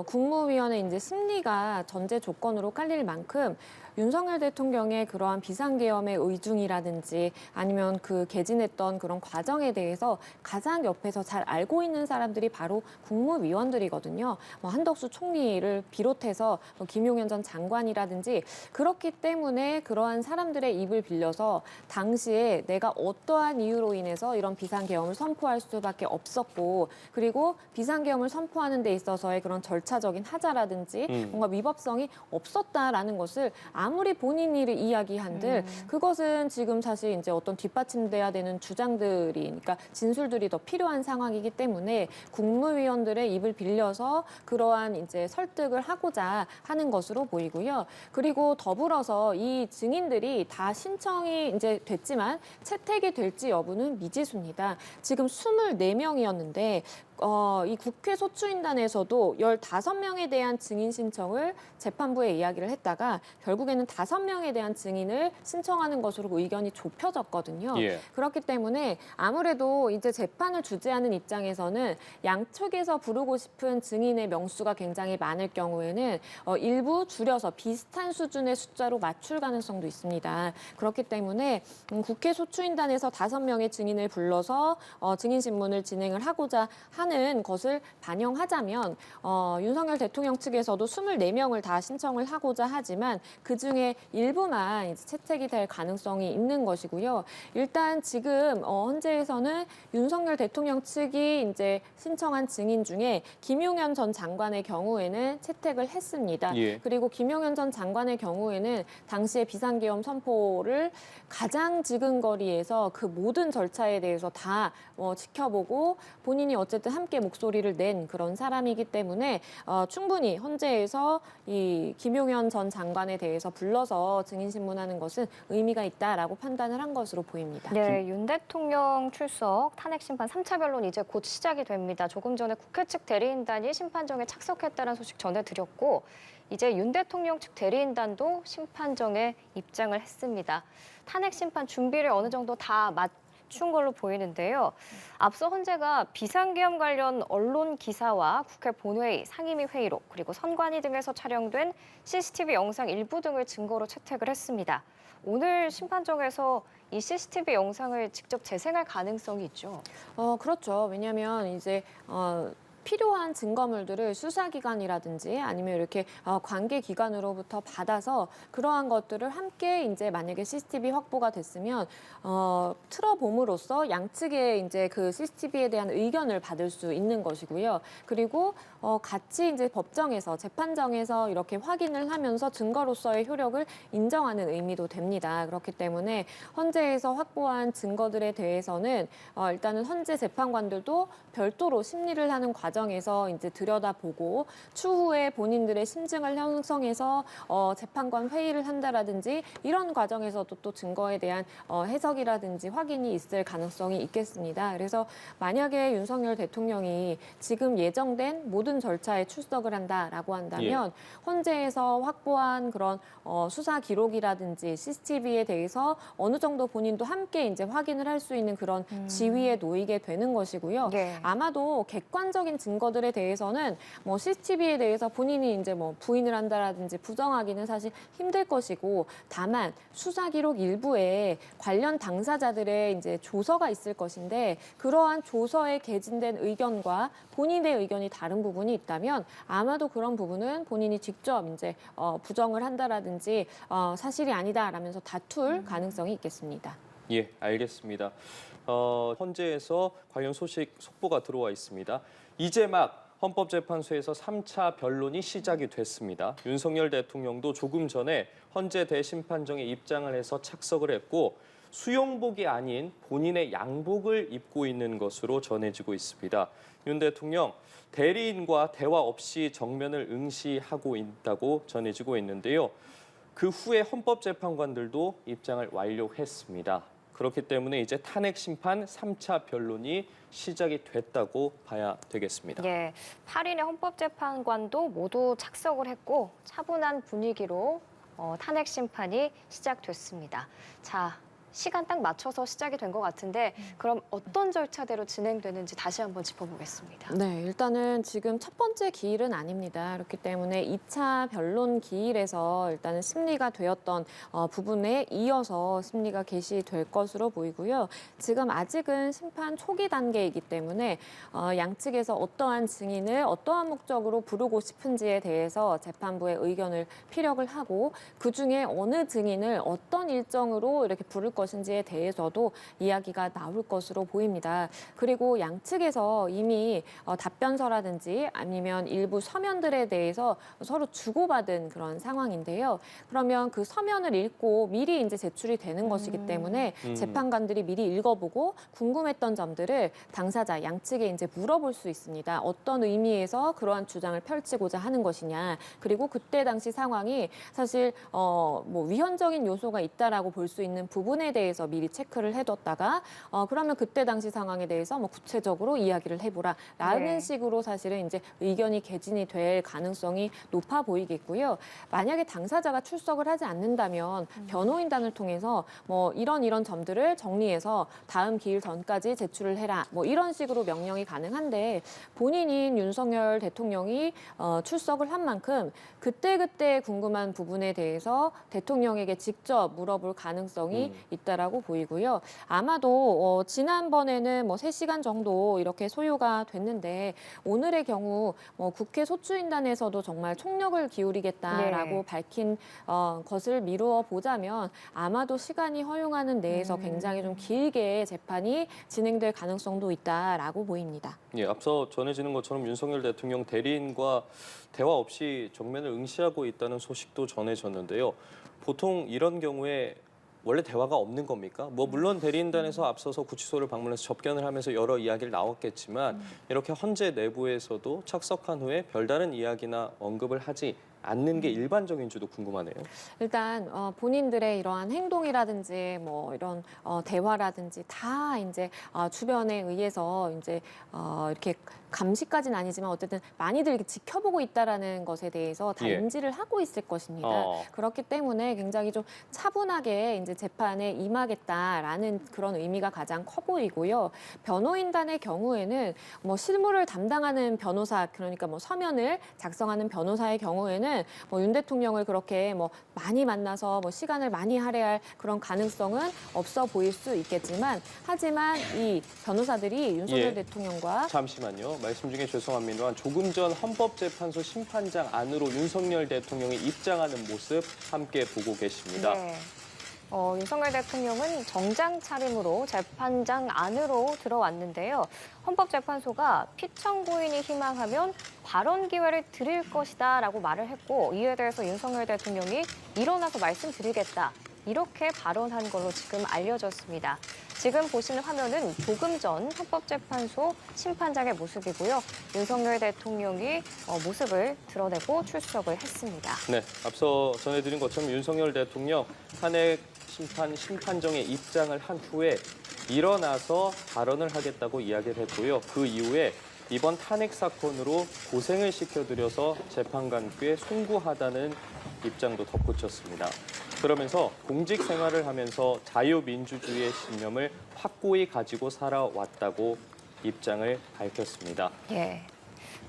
국무위원의 이제 승리가 전제 조건으로 깔릴 만큼 윤석열 대통령의 그러한 비상계엄의 의중이라든지 아니면 그 개진했던 그런 과정에 대해서 가장 옆에서 잘 알고 있는 사람들이 바로 국무위원들이거든요. 한덕수 총리를 비롯해서 김용현 전 장관이라든지 그렇기 때문에 그러한 사람들의 입을 빌려서 당시에 내가 어떠한 이유로 인해서 이런 비상계엄을 선포할 수밖에 없었고 그리고 비상계엄을 선포하는 데 있어서의 그런 절차적인 하자라든지 뭔가 위법성이 없었다라는 것을 아무리 본인이 이야기한들 그것은 지금 사실 이제 어떤 뒷받침돼야 되는 주장들이 그러니까 진술들이 더 필요한 상황이기 때문에 국무위원들의 입을 빌려서 그러한 이제 설득을 하고자 하는 것으로 보이고요. 그리고 더불어서 이 증인들이 다 신청이 이제 됐지만 채택이 될지 여부는 미지수입니다. 지금 24명이었는데 이 국회 소추인단에서도 15명에 대한 증인 신청을 재판부에 이야기를 했다가 결국에는 5명에 대한 증인을 신청하는 것으로 의견이 좁혀졌거든요. 예. 그렇기 때문에 아무래도 이제 재판을 주재하는 입장에서는 양측에서 부르고 싶은 증인의 명수가 굉장히 많을 경우에는 일부 줄여서 비슷한 수준의 숫자로 맞출 가능성도 있습니다. 그렇기 때문에 국회 소추인단에서 5명의 증인을 불러서 증인 신문을 진행을 하고자 하는 것을 반영하자면 윤석열 대통령 측에서도 24명을 다 신청을 하고자 하지만 그중에 일부만 이제 채택이 될 가능성이 있는 것이고요. 일단 지금 헌재에서는 윤석열 대통령 측이 이제 신청한 증인 중에 김용현 전 장관의 경우에는 채택을 했습니다. 예. 그리고 김용현 전 장관의 경우에는 당시에 비상계엄 선포를 가장 지근거리에서 그 모든 절차에 대해서 다 지켜보고 본인이 어쨌든 함께 목소리를 낸 그런 사람이기 때문에 충분히 헌재에서 이 김용현 전 장관에 대해서 불러서 증인 신문하는 것은 의미가 있다라고 판단을 한 것으로 보입니다. 네, 윤 대통령 출석 탄핵 심판 3차 변론 이제 곧 시작이 됩니다. 조금 전에 국회 측 대리인단이 심판정에 착석했다는 소식 전해드렸고 이제 윤 대통령 측 대리인단도 심판정에 입장을 했습니다. 탄핵 심판 준비를 어느 정도 다 맞춘 걸로 보이는데요. 앞서 헌재가 비상계엄 관련 언론 기사와 국회 본회의, 상임위 회의록 그리고 선관위 등에서 촬영된 CCTV 영상 일부 등을 증거로 채택을 했습니다. 오늘 심판정에서 이 CCTV 영상을 직접 재생할 가능성이 있죠. 그렇죠. 왜냐하면 이제 필요한 증거물들을 수사기관이라든지 아니면 이렇게 관계기관으로부터 받아서 그러한 것들을 함께 이제 만약에 CCTV 확보가 됐으면 틀어봄으로써 양측의 이제 그 CCTV에 대한 의견을 받을 수 있는 것이고요. 그리고 같이 이제 법정에서 재판정에서 이렇게 확인을 하면서 증거로서의 효력을 인정하는 의미도 됩니다. 그렇기 때문에 헌재에서 확보한 증거들에 대해서는 일단은 헌재 재판관들도 별도로 심리를 하는 과정에서 이제 들여다보고 추후에 본인들의 심증을 형성해서 재판관 회의를 한다라든지 이런 과정에서도 또 증거에 대한 해석이라든지 확인이 있을 가능성이 있겠습니다. 그래서 만약에 윤석열 대통령이 지금 예정된 모든 절차에 출석을 한다라고 한다면 헌재에서 확보한 그런 수사 기록이라든지 CCTV에 대해서 어느 정도 본인도 함께 이제 확인을 할 수 있는 그런 지위에 놓이게 되는 것이고요. 네. 아마도 객관적인 증거들에 대해서는 뭐 CCTV에 대해서 본인이 이제 뭐 부인을 한다라든지 부정하기는 사실 힘들 것이고 다만 수사 기록 일부에 관련 당사자들의 이제 조서가 있을 것인데 그러한 조서에 게재된 의견과 본인의 의견이 다른 부분이 있다면 아마도 그런 부분은 본인이 직접 이제 부정을 한다라든지 사실이 아니다라면서 다툴 가능성이 있겠습니다. 예, 알겠습니다. 헌재에서 관련 소식 속보가 들어와 있습니다. 이제 막 헌법재판소에서 3차 변론이 시작이 됐습니다. 윤석열 대통령도 조금 전에 헌재 대심판정에 입장을 해서 착석을 했고 수용복이 아닌 본인의 양복을 입고 있는 것으로 전해지고 있습니다. 윤 대통령 대리인과 대화 없이 정면을 응시하고 있다고 전해지고 있는데요. 그 후에 헌법재판관들도 입장을 완료했습니다. 그렇기 때문에 이제 탄핵 심판 3차 변론이 시작이 됐다고 봐야 되겠습니다. 예, 8인의 헌법재판관도 모두 착석을 했고 차분한 분위기로 탄핵 심판이 시작됐습니다. 자, 시간 딱 맞춰서 시작이 된 것 같은데 그럼 어떤 절차대로 진행되는지 다시 한번 짚어보겠습니다. 네, 일단은 지금 첫 번째 기일은 아닙니다. 그렇기 때문에 2차 변론 기일에서 일단은 심리가 되었던 부분에 이어서 심리가 개시될 것으로 보이고요. 지금 아직은 심판 초기 단계이기 때문에 양측에서 어떠한 증인을 어떠한 목적으로 부르고 싶은지에 대해서 재판부의 의견을 피력을 하고 그중에 어느 증인을 어떤 일정으로 이렇게 부를 것인지에 대해서도 이야기가 나올 것으로 보입니다. 그리고 양측에서 이미 답변서라든지 아니면 일부 서면들에 대해서 서로 주고받은 그런 상황인데요. 그러면 그 서면을 읽고 미리 이제 제출이 되는 것이기 때문에 재판관들이 미리 읽어보고 궁금했던 점들을 당사자 양측에 이제 물어볼 수 있습니다. 어떤 의미에서 그러한 주장을 펼치고자 하는 것이냐. 그리고 그때 당시 상황이 사실 뭐 위헌적인 요소가 있다라고 볼 수 있는 부분에 부분에 대해서 미리 체크를 해뒀다가 그러면 그때 당시 상황에 대해서 뭐 구체적으로 이야기를 해보라라는 네. 식으로 사실은 이제 의견이 개진이 될 가능성이 높아 보이겠고요. 만약에 당사자가 출석을 하지 않는다면 변호인단을 통해서 뭐 이런 점들을 정리해서 다음 기일 전까지 제출을 해라. 뭐 이런 식으로 명령이 가능한데 본인인 윤석열 대통령이 출석을 한 만큼 그때그때 궁금한 부분에 대해서 대통령에게 직접 물어볼 가능성이 있다라고 보이고요. 아마도 지난번에는 뭐 3시간 정도 이렇게 소요가 됐는데 오늘의 경우 뭐 국회 소추인단에서도 정말 총력을 기울이겠다라고 네. 밝힌 것을 미루어 보자면 아마도 시간이 허용하는 내에서 굉장히 좀 길게 재판이 진행될 가능성도 있다라고 보입니다. 예, 앞서 전해지는 것처럼 윤석열 대통령 대리인과 대화 없이 정면을 응시하고 있다는 소식도 전해졌는데요. 보통 이런 경우에 원래 대화가 없는 겁니까? 뭐 물론 대리인단에서 앞서서 구치소를 방문해서 접견을 하면서 여러 이야기를 나왔겠지만 이렇게 헌재 내부에서도 착석한 후에 별다른 이야기나 언급을 하지 않는 게 일반적인지도 궁금하네요. 일단 본인들의 이러한 행동이라든지 뭐 이런 대화라든지 다 이제 주변에 의해서 이제 이렇게 감시까지는 아니지만 어쨌든 많이들 이렇게 지켜보고 있다라는 것에 대해서 다 예. 인지를 하고 있을 것입니다. 그렇기 때문에 굉장히 좀 차분하게 이제 재판에 임하겠다라는 그런 의미가 가장 커 보이고요. 변호인단의 경우에는 뭐 실무를 담당하는 변호사, 그러니까 뭐 서면을 작성하는 변호사의 경우에는 뭐 윤 대통령을 그렇게 뭐 많이 만나서 뭐 시간을 많이 할애할 그런 가능성은 없어 보일 수 있겠지만 하지만 이 변호사들이 윤석열 예. 대통령과 잠시만요. 말씀 중에 죄송합니다만 조금 전 헌법재판소 심판장 안으로 윤석열 대통령이 입장하는 모습 함께 보고 계십니다. 네. 윤석열 대통령은 정장 차림으로 재판장 안으로 들어왔는데요. 헌법재판소가 피청구인이 희망하면 발언 기회를 드릴 것이다라고 말을 했고 이에 대해서 윤석열 대통령이 일어나서 말씀드리겠다. 이렇게 발언한 걸로 지금 알려졌습니다. 지금 보시는 화면은 조금 전 헌법재판소 심판장의 모습이고요. 윤석열 대통령이 모습을 드러내고 출석을 했습니다. 네, 앞서 전해드린 것처럼 윤석열 대통령 탄핵 심판정에 입장을 한 후에 일어나서 발언을 하겠다고 이야기를 했고요. 그 이후에 이번 탄핵 사건으로 고생을 시켜드려서 재판관께 송구하다는 입장도 덧붙였습니다. 그러면서 공직 생활을 하면서 자유민주주의의 신념을 확고히 가지고 살아왔다고 입장을 밝혔습니다. 예.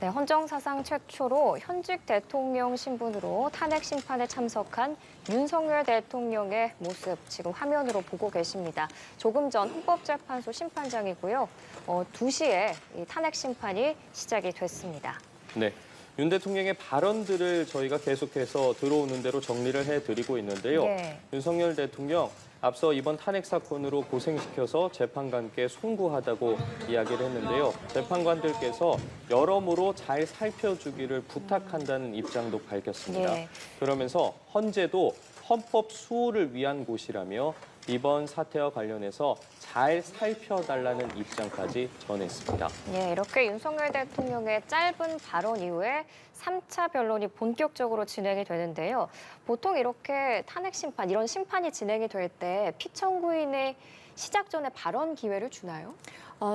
네, 헌정사상 최초로 현직 대통령 신분으로 탄핵 심판에 참석한 윤석열 대통령의 모습 지금 화면으로 보고 계십니다. 조금 전 헌법재판소 심판장이고요. 2시에 이 탄핵 심판이 시작이 됐습니다. 네. 윤 대통령의 발언들을 저희가 계속해서 들어오는 대로 정리를 해드리고 있는데요. 네. 윤석열 대통령 앞서 이번 탄핵 사건으로 고생시켜서 재판관께 송구하다고 이야기를 했는데요. 재판관들께서 여러모로 잘 살펴주기를 부탁한다는 입장도 밝혔습니다. 예. 그러면서 헌재도 헌법 수호를 위한 곳이라며 이번 사태와 관련해서 잘 살펴달라는 입장까지 전했습니다. 예, 이렇게 윤석열 대통령의 짧은 발언 이후에 3차 변론이 본격적으로 진행이 되는데요. 보통 이렇게 탄핵 심판, 이런 심판이 진행이 될 때 피청구인의 시작 전에 발언 기회를 주나요?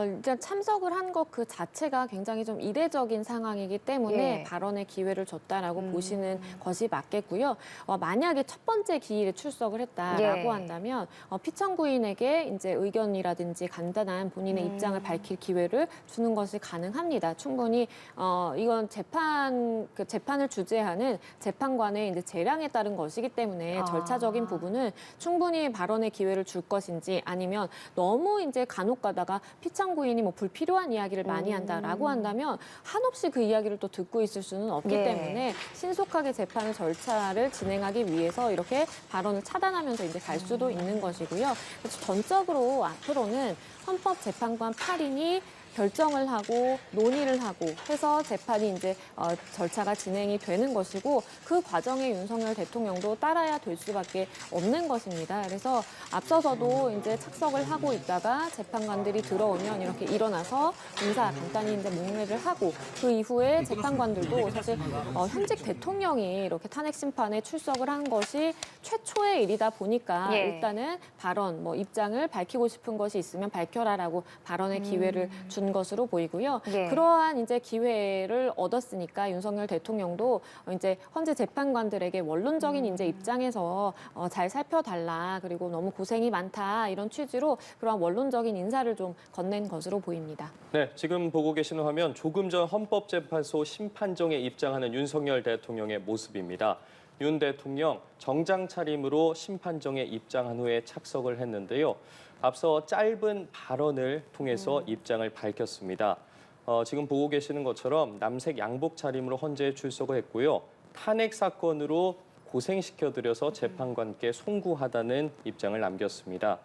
일단 참석을 한 것 그 자체가 굉장히 좀 이례적인 상황이기 때문에 예. 발언의 기회를 줬다라고 보시는 것이 맞겠고요. 만약에 첫 번째 기일에 출석을 했다라고 예. 한다면 피청구인에게 이제 의견이라든지 간단한 본인의 입장을 밝힐 기회를 주는 것이 가능합니다. 충분히 이건 재판을 주재하는 재판관의 이제 재량에 따른 것이기 때문에 절차적인 부분은 충분히 발언의 기회를 줄 것인지 아니면 너무 이제 간혹 가다가 피청구인이 뭐 불필요한 이야기를 많이 한다라고 한다면 한없이 그 이야기를 또 듣고 있을 수는 없기 예. 때문에 신속하게 재판 절차를 진행하기 위해서 이렇게 발언을 차단하면서 이제 갈 수도 있는 것이고요. 그래서 전적으로 앞으로는 헌법재판관 8인이 결정을 하고 논의를 하고 해서 재판이 이제 절차가 진행이 되는 것이고 그 과정에 윤석열 대통령도 따라야 될 수밖에 없는 것입니다. 그래서 앞서서도 이제 착석을 하고 있다가 재판관들이 들어오면 이렇게 일어나서 인사 간단히 이제 목례를 하고 그 이후에 재판관들도 사실 현직 대통령이 이렇게 탄핵 심판에 출석을 한 것이 최초의 일이다 보니까 예. 일단은 발언, 입장을 밝히고 싶은 것이 있으면 밝혀라라고 발언의 기회를 준 것으로 보이고요. 예. 그러한 이제 기회를 얻었으니까 윤석열 대통령도 이제 헌재 재판관들에게 원론적인 이제 입장에서 잘 살펴달라, 그리고 너무 고생이 많다 이런 취지로 그러한 원론적인 인사를 좀 건넨 것으로 보입니다. 네, 지금 보고 계시는 화면 조금 전 헌법재판소 심판정에 입장하는 윤석열 대통령의 모습입니다. 윤 대통령 정장 차림으로 심판정에 입장한 후에 착석을 했는데요. 앞서 짧은 발언을 통해서 입장을 밝혔습니다. 지금 보고 계시는 것처럼 남색 양복 차림으로 헌재에 출석을 했고요. 탄핵 사건으로 고생시켜드려서 재판관께 송구하다는 입장을 남겼습니다.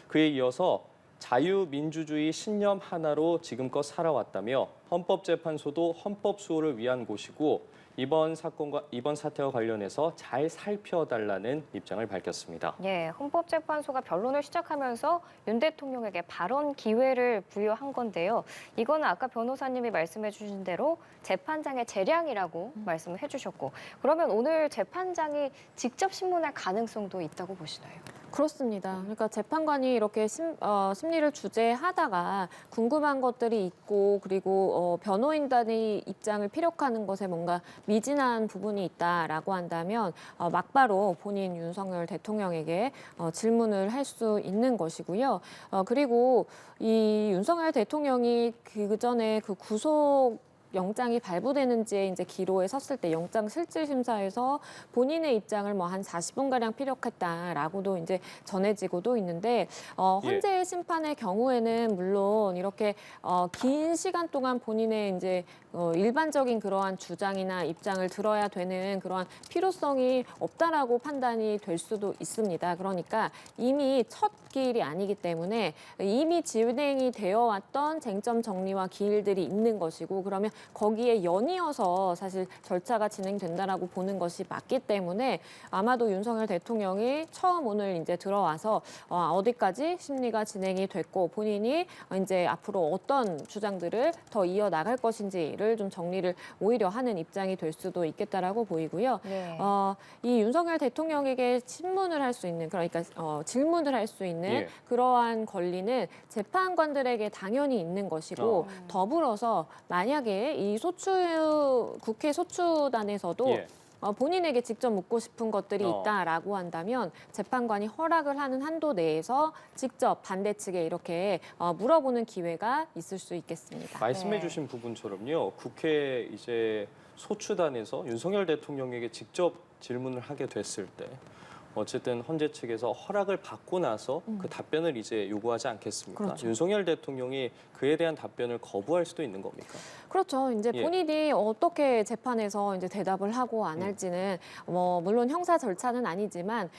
그에 이어서 자유민주주의 신념 하나로 지금껏 살아왔다며 헌법재판소도 헌법 수호를 위한 곳이고 이번 사태와 관련해서 잘 살펴달라는 입장을 밝혔습니다. 예, 헌법재판소가 변론을 시작하면서 윤 대통령에게 발언 기회를 부여한 건데요. 이거는 아까 변호사님이 말씀해 주신 대로 재판장의 재량이라고 말씀을 해주셨고, 그러면 오늘 재판장이 직접 신문할 가능성도 있다고 보시나요? 그렇습니다. 그러니까 재판관이 이렇게 심리를 주재하다가 궁금한 것들이 있고 그리고 변호인단의 입장을 피력하는 것에 뭔가 미진한 부분이 있다라고 한다면 막바로 본인 윤석열 대통령에게 질문을 할 수 있는 것이고요. 그리고 이 윤석열 대통령이 그 전에 그 구속 영장이 발부되는지에 이제 기로에 섰을 때 영장 실질 심사에서 본인의 입장을 한 40분가량 피력했다라고도 이제 전해지고도 있는데 헌재 심판의 경우에는 물론 이렇게 긴 시간 동안 본인의 이제 일반적인 그러한 주장이나 입장을 들어야 되는 그러한 필요성이 없다라고 판단이 될 수도 있습니다. 그러니까 이미 첫 기일이 아니기 때문에 이미 진행이 되어 왔던 쟁점 정리와 기일들이 있는 것이고 그러면 거기에 연이어서 사실 절차가 진행된다라고 보는 것이 맞기 때문에 아마도 윤석열 대통령이 처음 오늘 이제 들어와서 어디까지 심리가 진행이 됐고 본인이 이제 앞으로 어떤 주장들을 더 이어 나갈 것인지를 좀 정리를 오히려 하는 입장이 될 수도 있겠다라고 보이고요. 네. 이 윤석열 대통령에게 신문을 할 수 있는 그러니까 질문을 할 수 있는 예. 그러한 권리는 재판관들에게 당연히 있는 것이고 더불어서 만약에 이 국회 소추단에서도 예. 본인에게 직접 묻고 싶은 것들이 있다라고 한다면 재판관이 허락을 하는 한도 내에서 직접 반대 측에 이렇게 물어보는 기회가 있을 수 있겠습니다. 말씀해 네. 주신 부분처럼요. 국회 이제 소추단에서 윤석열 대통령에게 직접 질문을 하게 됐을 때 어쨌든 헌재 측에서 허락을 받고 나서 그 답변을 이제 요구하지 않겠습니까? 그렇죠. 윤석열 대통령이 그에 대한 답변을 거부할 수도 있는 겁니까? 그렇죠. 이제 예. 본인이 어떻게 재판에서 이제 대답을 하고 안 할지는 물론 형사 절차는 아니지만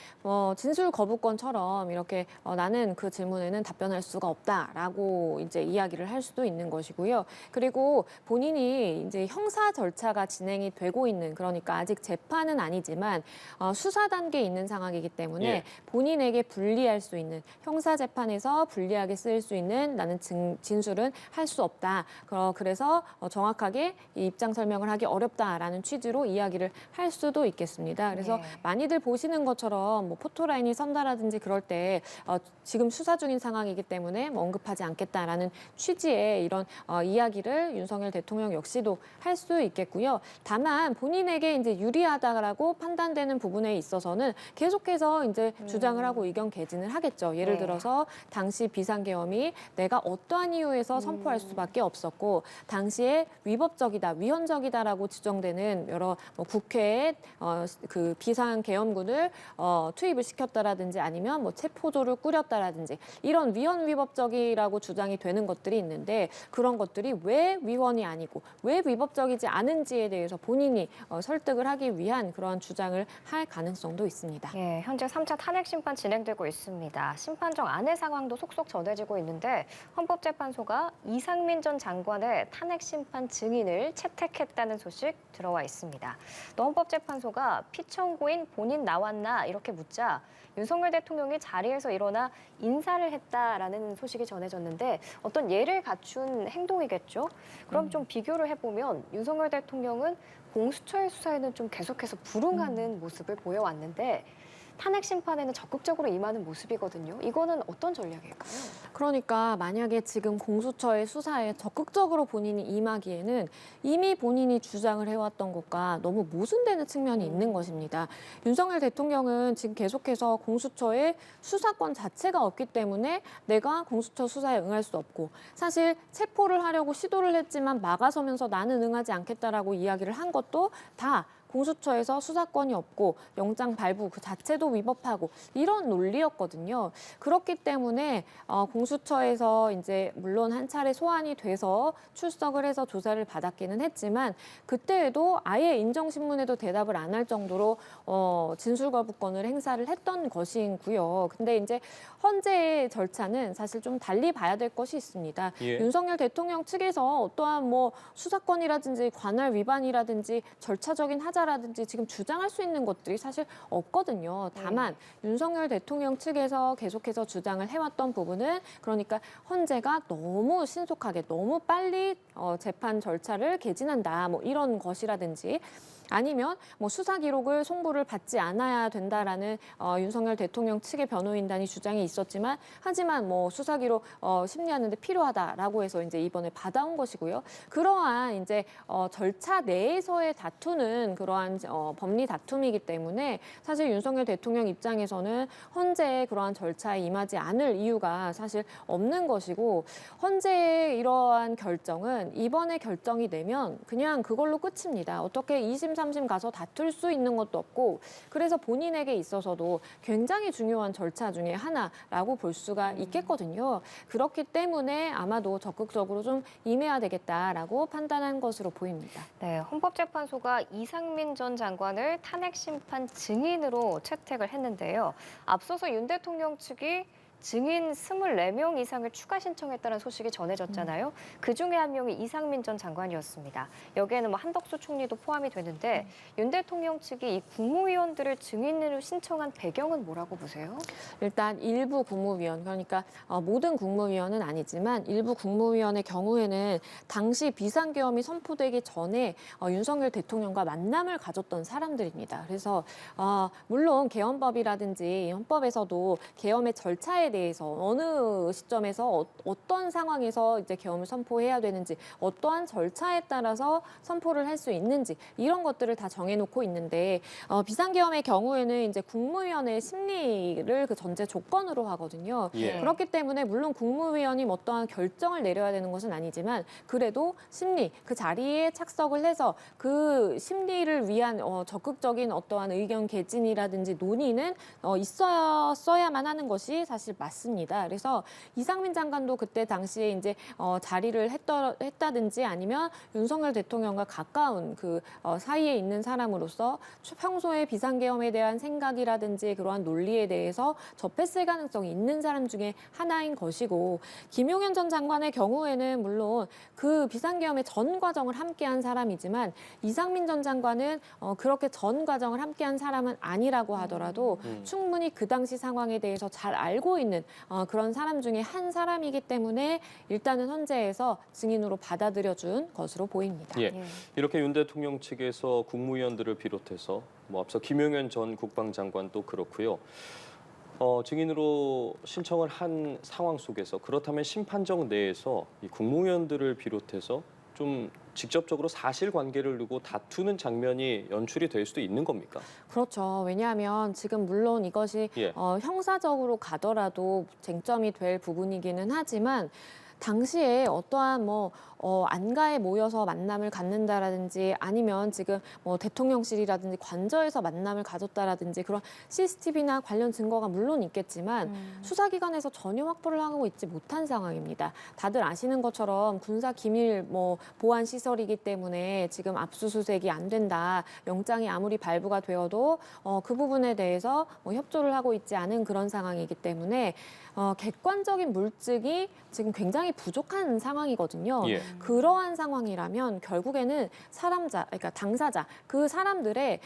진술 거부권처럼 이렇게 나는 그 질문에는 답변할 수가 없다라고 이제 이야기를 할 수도 있는 것이고요. 그리고 본인이 이제 형사 절차가 진행이 되고 있는 그러니까 아직 재판은 아니지만 수사 단계에 있는 상황이기 때문에 예. 본인에게 불리할 수 있는 형사 재판에서 불리하게 쓰일 수 있는 나는 진술은 할 수 없다. 그래서 정확하게 이 입장 설명을 하기 어렵다라는 취지로 이야기를 할 수도 있겠습니다. 그래서 네. 많이들 보시는 것처럼 포토라인이 선다라든지 그럴 때 지금 수사 중인 상황이기 때문에 언급하지 않겠다라는 취지의 이런 이야기를 윤석열 대통령 역시도 할 수 있겠고요. 다만 본인에게 이제 유리하다라고 판단되는 부분에 있어서는 계속해서 이제 주장을 하고 의견 개진을 하겠죠. 예를 네. 들어서 당시 비상계엄이 내가 어떠한 이유에서 선포할 수밖에 없었고 당시에 위법적이다, 위헌적이다라고 지정되는 여러 국회에 그 비상계엄군을 투입을 시켰다라든지 아니면 체포조를 꾸렸다라든지 이런 위헌위법적이라고 주장이 되는 것들이 있는데 그런 것들이 왜 위헌이 아니고 왜 위법적이지 않은지에 대해서 본인이 설득을 하기 위한 그런 주장을 할 가능성도 있습니다. 예. 네, 현재 3차 탄핵 심판 진행되고 있습니다. 심판정 안의 상황도 속속 전해지고 있는데 헌법재판소가 이상민 전 장관의 탄핵 심판 증인을 채택했다는 소식 들어와 있습니다. 또 헌법재판소가 피청구인 본인 나왔나 이렇게 묻자 윤석열 대통령이 자리에서 일어나 인사를 했다라는 소식이 전해졌는데 어떤 예를 갖춘 행동이겠죠? 그럼 좀 비교를 해보면 윤석열 대통령은 공수처의 수사에는 좀 계속해서 불응하는 모습을 보여왔는데 탄핵 심판에는 적극적으로 임하는 모습이거든요. 이거는 어떤 전략일까요? 그러니까 만약에 지금 공수처의 수사에 적극적으로 본인이 임하기에는 이미 본인이 주장을 해왔던 것과 너무 모순되는 측면이 있는 것입니다. 윤석열 대통령은 지금 계속해서 공수처의 수사권 자체가 없기 때문에 내가 공수처 수사에 응할 수 없고 사실 체포를 하려고 시도를 했지만 막아서면서 나는 응하지 않겠다라고 이야기를 한 것도 다 공수처에서 수사권이 없고 영장 발부 그 자체도 위법하고 이런 논리였거든요. 그렇기 때문에 공수처에서 이제 물론 한 차례 소환이 돼서 출석을 해서 조사를 받았기는 했지만 그때에도 아예 인정신문에도 대답을 안 할 정도로 진술 거부권을 행사를 했던 것이고요. 근데 이제 헌재의 절차는 사실 좀 달리 봐야 될 것이 있습니다. 예. 윤석열 대통령 측에서 어떠한 뭐 수사권이라든지 관할 위반이라든지 절차적인 하자라든지 지금 주장할 수 있는 것들이 사실 없거든요. 다만 윤석열 대통령 측에서 계속해서 주장을 해왔던 부분은 그러니까 헌재가 너무 신속하게 너무 빨리 재판 절차를 개진한다 뭐 이런 것이라든지 아니면 뭐 수사 기록을 송부를 받지 않아야 된다라는 윤석열 대통령 측의 변호인단이 주장이 있었지만 하지만 뭐 수사 기록 심리하는 데 필요하다라고 해서 이제 이번에 받아온 것이고요. 그러한 이제 절차 내에서의 다투는 그러한 법리 다툼이기 때문에 사실 윤석열 대통령 입장에서는 헌재의 그러한 절차에 임하지 않을 이유가 사실 없는 것이고 헌재의 이러한 결정은 이번에 결정이 되면 그냥 그걸로 끝입니다. 어떻게 2심, 3심 가서 다툴 수 있는 것도 없고 그래서 본인에게 있어서도 굉장히 중요한 절차 중에 하나라고 볼 수가 있겠거든요. 그렇기 때문에 아마도 적극적으로 좀 임해야 되겠다라고 판단한 것으로 보입니다. 네, 헌법재판소가 이상민 전 장관을 탄핵 심판 증인으로 채택을 했는데요. 앞서서 윤 대통령 측이 증인 24명 이상을 추가 신청했다는 소식이 전해졌잖아요. 그중에 한 명이 이상민 전 장관이었습니다. 여기에는 뭐 한덕수 총리도 포함이 되는데 윤 대통령 측이 이 국무위원들을 증인으로 신청한 배경은 뭐라고 보세요? 일단 일부 국무위원, 그러니까 모든 국무위원은 아니지만 일부 국무위원의 경우에는 당시 비상계엄이 선포되기 전에 윤석열 대통령과 만남을 가졌던 사람들입니다. 그래서 물론 계엄법이라든지 헌법에서도 계엄의 절차에 대해서 어느 시점에서 어떤 상황에서 이제 계엄을 선포해야 되는지 어떠한 절차에 따라서 선포를 할 수 있는지 이런 것들을 다 정해놓고 있는데 비상계엄의 경우에는 이제 국무위원의 심리를 그 전제 조건으로 하거든요. 예. 그렇기 때문에 물론 국무위원이 어떠한 결정을 내려야 되는 것은 아니지만 그래도 심리 그 자리에 착석을 해서 그 심리를 위한 적극적인 어떠한 의견 개진이라든지 논의는 있어야만 하는 것이 사실 맞습니다. 그래서 이상민 장관도 그때 당시에 이제 자리를 했다든지 아니면 윤석열 대통령과 가까운 그 사이에 있는 사람으로서 평소에 비상계엄에 대한 생각이라든지 그러한 논리에 대해서 접했을 가능성이 있는 사람 중에 하나인 것이고 김용현 전 장관의 경우에는 물론 그 비상계엄의 전 과정을 함께한 사람이지만 이상민 전 장관은 그렇게 전 과정을 함께한 사람은 아니라고 하더라도 충분히 그 당시 상황에 대해서 잘 알고 있는 그런 사람 중에 한 사람이기 때문에 일단은 헌재에서 증인으로 받아들여준 것으로 보입니다. 예. 이렇게 윤 대통령 측에서 국무위원들을 비롯해서 뭐 앞서 김용현 전 국방장관도 그렇고요. 증인으로 신청을 한 상황 속에서 그렇다면 심판정 내에서 이 국무위원들을 비롯해서 좀 직접적으로 사실관계를 두고 다투는 장면이 연출이 될 수도 있는 겁니까? 그렇죠. 왜냐하면 지금 물론 이것이 예. 형사적으로 가더라도 쟁점이 될 부분이기는 하지만 당시에 어떠한 안가에 모여서 만남을 갖는다라든지 아니면 지금 뭐 대통령실이라든지 관저에서 만남을 가졌다라든지 그런 CCTV나 관련 증거가 물론 있겠지만 수사기관에서 전혀 확보를 하고 있지 못한 상황입니다. 다들 아시는 것처럼 군사 기밀 보안 시설이기 때문에 지금 압수수색이 안 된다. 영장이 아무리 발부가 되어도 그 부분에 대해서 협조를 하고 있지 않은 그런 상황이기 때문에 객관적인 물증이 지금 굉장히 부족한 상황이거든요. 예. 그러한 상황이라면 결국에는 그러니까 당사자, 그 사람들의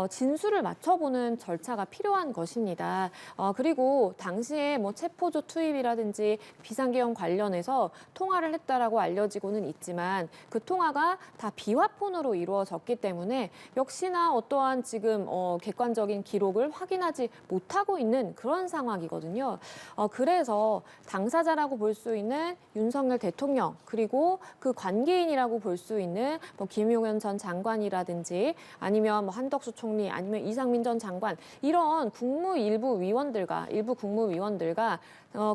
진술을 맞춰보는 절차가 필요한 것입니다. 그리고 당시에 체포조 투입이라든지 비상계엄 관련해서 통화를 했다라고 알려지고는 있지만 그 통화가 다 비화폰으로 이루어졌기 때문에 역시나 어떠한 지금 객관적인 기록을 확인하지 못하고 있는 그런 상황이거든요. 그래서 당사자라고 볼 수 있는 윤석열 대통령 그리고 그 관계인이라고 볼 수 있는 김용현 전 장관이라든지 아니면 한덕수 총리 아니면 이상민 전 장관 이런 일부 국무위원들과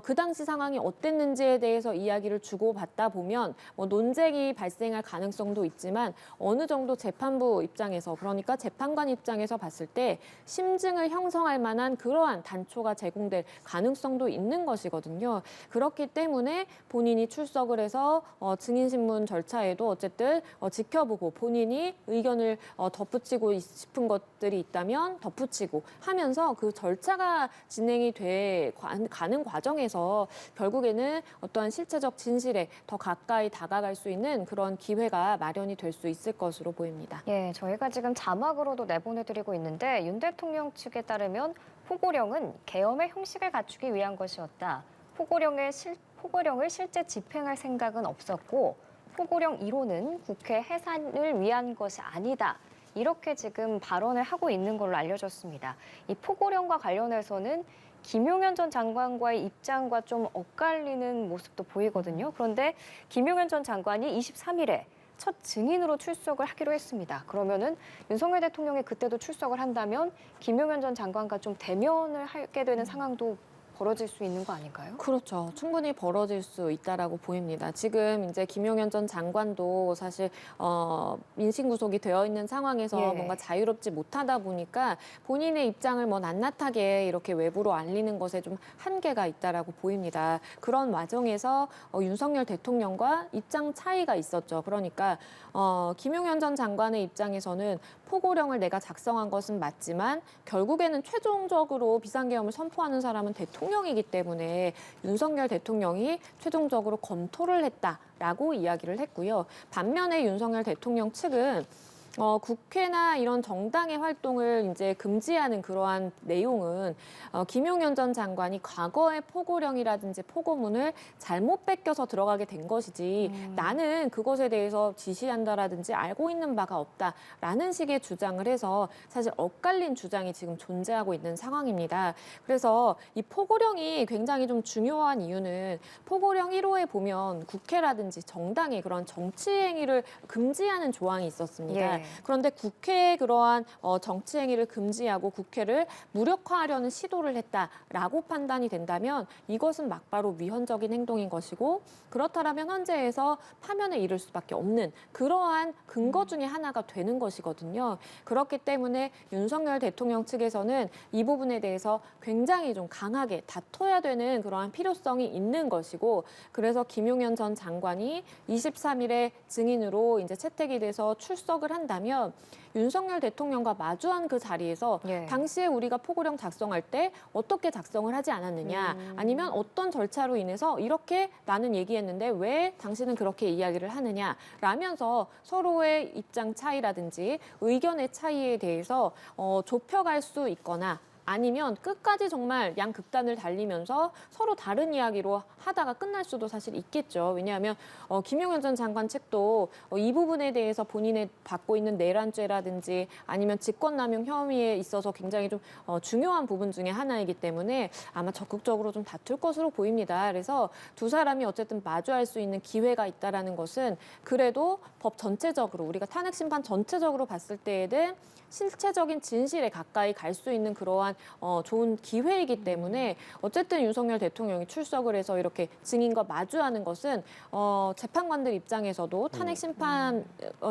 그 당시 상황이 어땠는지에 대해서 이야기를 주고받다 보면 논쟁이 발생할 가능성도 있지만 어느 정도 재판부 입장에서 그러니까 재판관 입장에서 봤을 때 심증을 형성할 만한 그러한 단초가 제공될 가능성도 있는 것이거든요. 그렇기 때문에 본인이 출석을 해서 증인신문 절차에도 어쨌든 지켜보고 본인이 의견을 덧붙이고 싶은 것들이 있다면 덧붙이고 하면서 그 절차가 진행이 가는 과정에서 결국에는 어떠한 실체적 진실에 더 가까이 다가갈 수 있는 그런 기회가 마련이 될 수 있을 것으로 보입니다. 예, 저희가 지금 자막으로도 내보내드리고 있는데 윤 대통령 측에 따르면 포고령은 계엄의 형식을 갖추기 위한 것이었다. 포고령을 실제 집행할 생각은 없었고 포고령 1호는 국회 해산을 위한 것이 아니다. 이렇게 지금 발언을 하고 있는 걸로 알려졌습니다. 이 포고령과 관련해서는 김용현 전 장관과의 입장과 좀 엇갈리는 모습도 보이거든요. 그런데 김용현 전 장관이 23일에 첫 증인으로 출석을 하기로 했습니다. 그러면은 윤석열 대통령이 그때도 출석을 한다면 김용현 전 장관과 좀 대면을 하게 되는 상황도 벌어질 수 있는 거 아닐까요? 그렇죠. 충분히 벌어질 수 있다라고 보입니다. 지금 이제 김용현 전 장관도 사실 민심 구속이 되어 있는 상황에서 예. 뭔가 자유롭지 못하다 보니까 본인의 입장을 낱낱하게 이렇게 외부로 알리는 것에 좀 한계가 있다라고 보입니다. 그런 와중에서 윤석열 대통령과 입장 차이가 있었죠. 그러니까 김용현 전 장관의 입장에서는 포고령을 내가 작성한 것은 맞지만 결국에는 최종적으로 비상계엄을 선포하는 사람은 대통령이기 때문에 윤석열 대통령이 최종적으로 검토를 했다라고 이야기를 했고요. 반면에 윤석열 대통령 측은 국회나 이런 정당의 활동을 이제 금지하는 그러한 내용은 김용현 전 장관이 과거의 포고령이라든지 포고문을 잘못 뺏겨서 들어가게 된 것이지 나는 그것에 대해서 지시한다라든지 알고 있는 바가 없다라는 식의 주장을 해서 사실 엇갈린 주장이 지금 존재하고 있는 상황입니다. 그래서 이 포고령이 굉장히 좀 중요한 이유는 포고령 1호에 보면 국회라든지 정당의 그런 정치 행위를 금지하는 조항이 있었습니다. 예. 그런데 국회의 그러한 정치 행위를 금지하고 국회를 무력화하려는 시도를 했다라고 판단이 된다면 이것은 막바로 위헌적인 행동인 것이고 그렇다면 헌재에서 파면에 이를 수밖에 없는 그러한 근거 중에 하나가 되는 것이거든요. 그렇기 때문에 윤석열 대통령 측에서는 이 부분에 대해서 굉장히 좀 강하게 다퉈야 되는 그러한 필요성이 있는 것이고 그래서 김용현 전 장관이 23일에 증인으로 이제 채택이 돼서 출석을 한다면 윤석열 대통령과 마주한 그 자리에서 예. 당시에 우리가 포고령 작성할 때 어떻게 작성을 하지 않았느냐 아니면 어떤 절차로 인해서 이렇게 나는 얘기했는데 왜 당신은 그렇게 이야기를 하느냐 라면서 서로의 입장 차이라든지 의견의 차이에 대해서 좁혀갈 수 있거나 아니면 끝까지 정말 양극단을 달리면서 서로 다른 이야기로 하다가 끝날 수도 사실 있겠죠. 왜냐하면 김용현 전 장관 측도 이 부분에 대해서 본인의 받고 있는 내란죄라든지 아니면 직권남용 혐의에 있어서 굉장히 좀 중요한 부분 중에 하나이기 때문에 아마 적극적으로 좀 다툴 것으로 보입니다. 그래서 두 사람이 어쨌든 마주할 수 있는 기회가 있다라는 것은 그래도 법 전체적으로 우리가 탄핵 심판 전체적으로 봤을 때에는 실체적인 진실에 가까이 갈 수 있는 그러한 이러한 좋은 기회이기 때문에 어쨌든 윤석열 대통령이 출석을 해서 이렇게 증인과 마주하는 것은 재판관들 입장에서도 탄핵 심판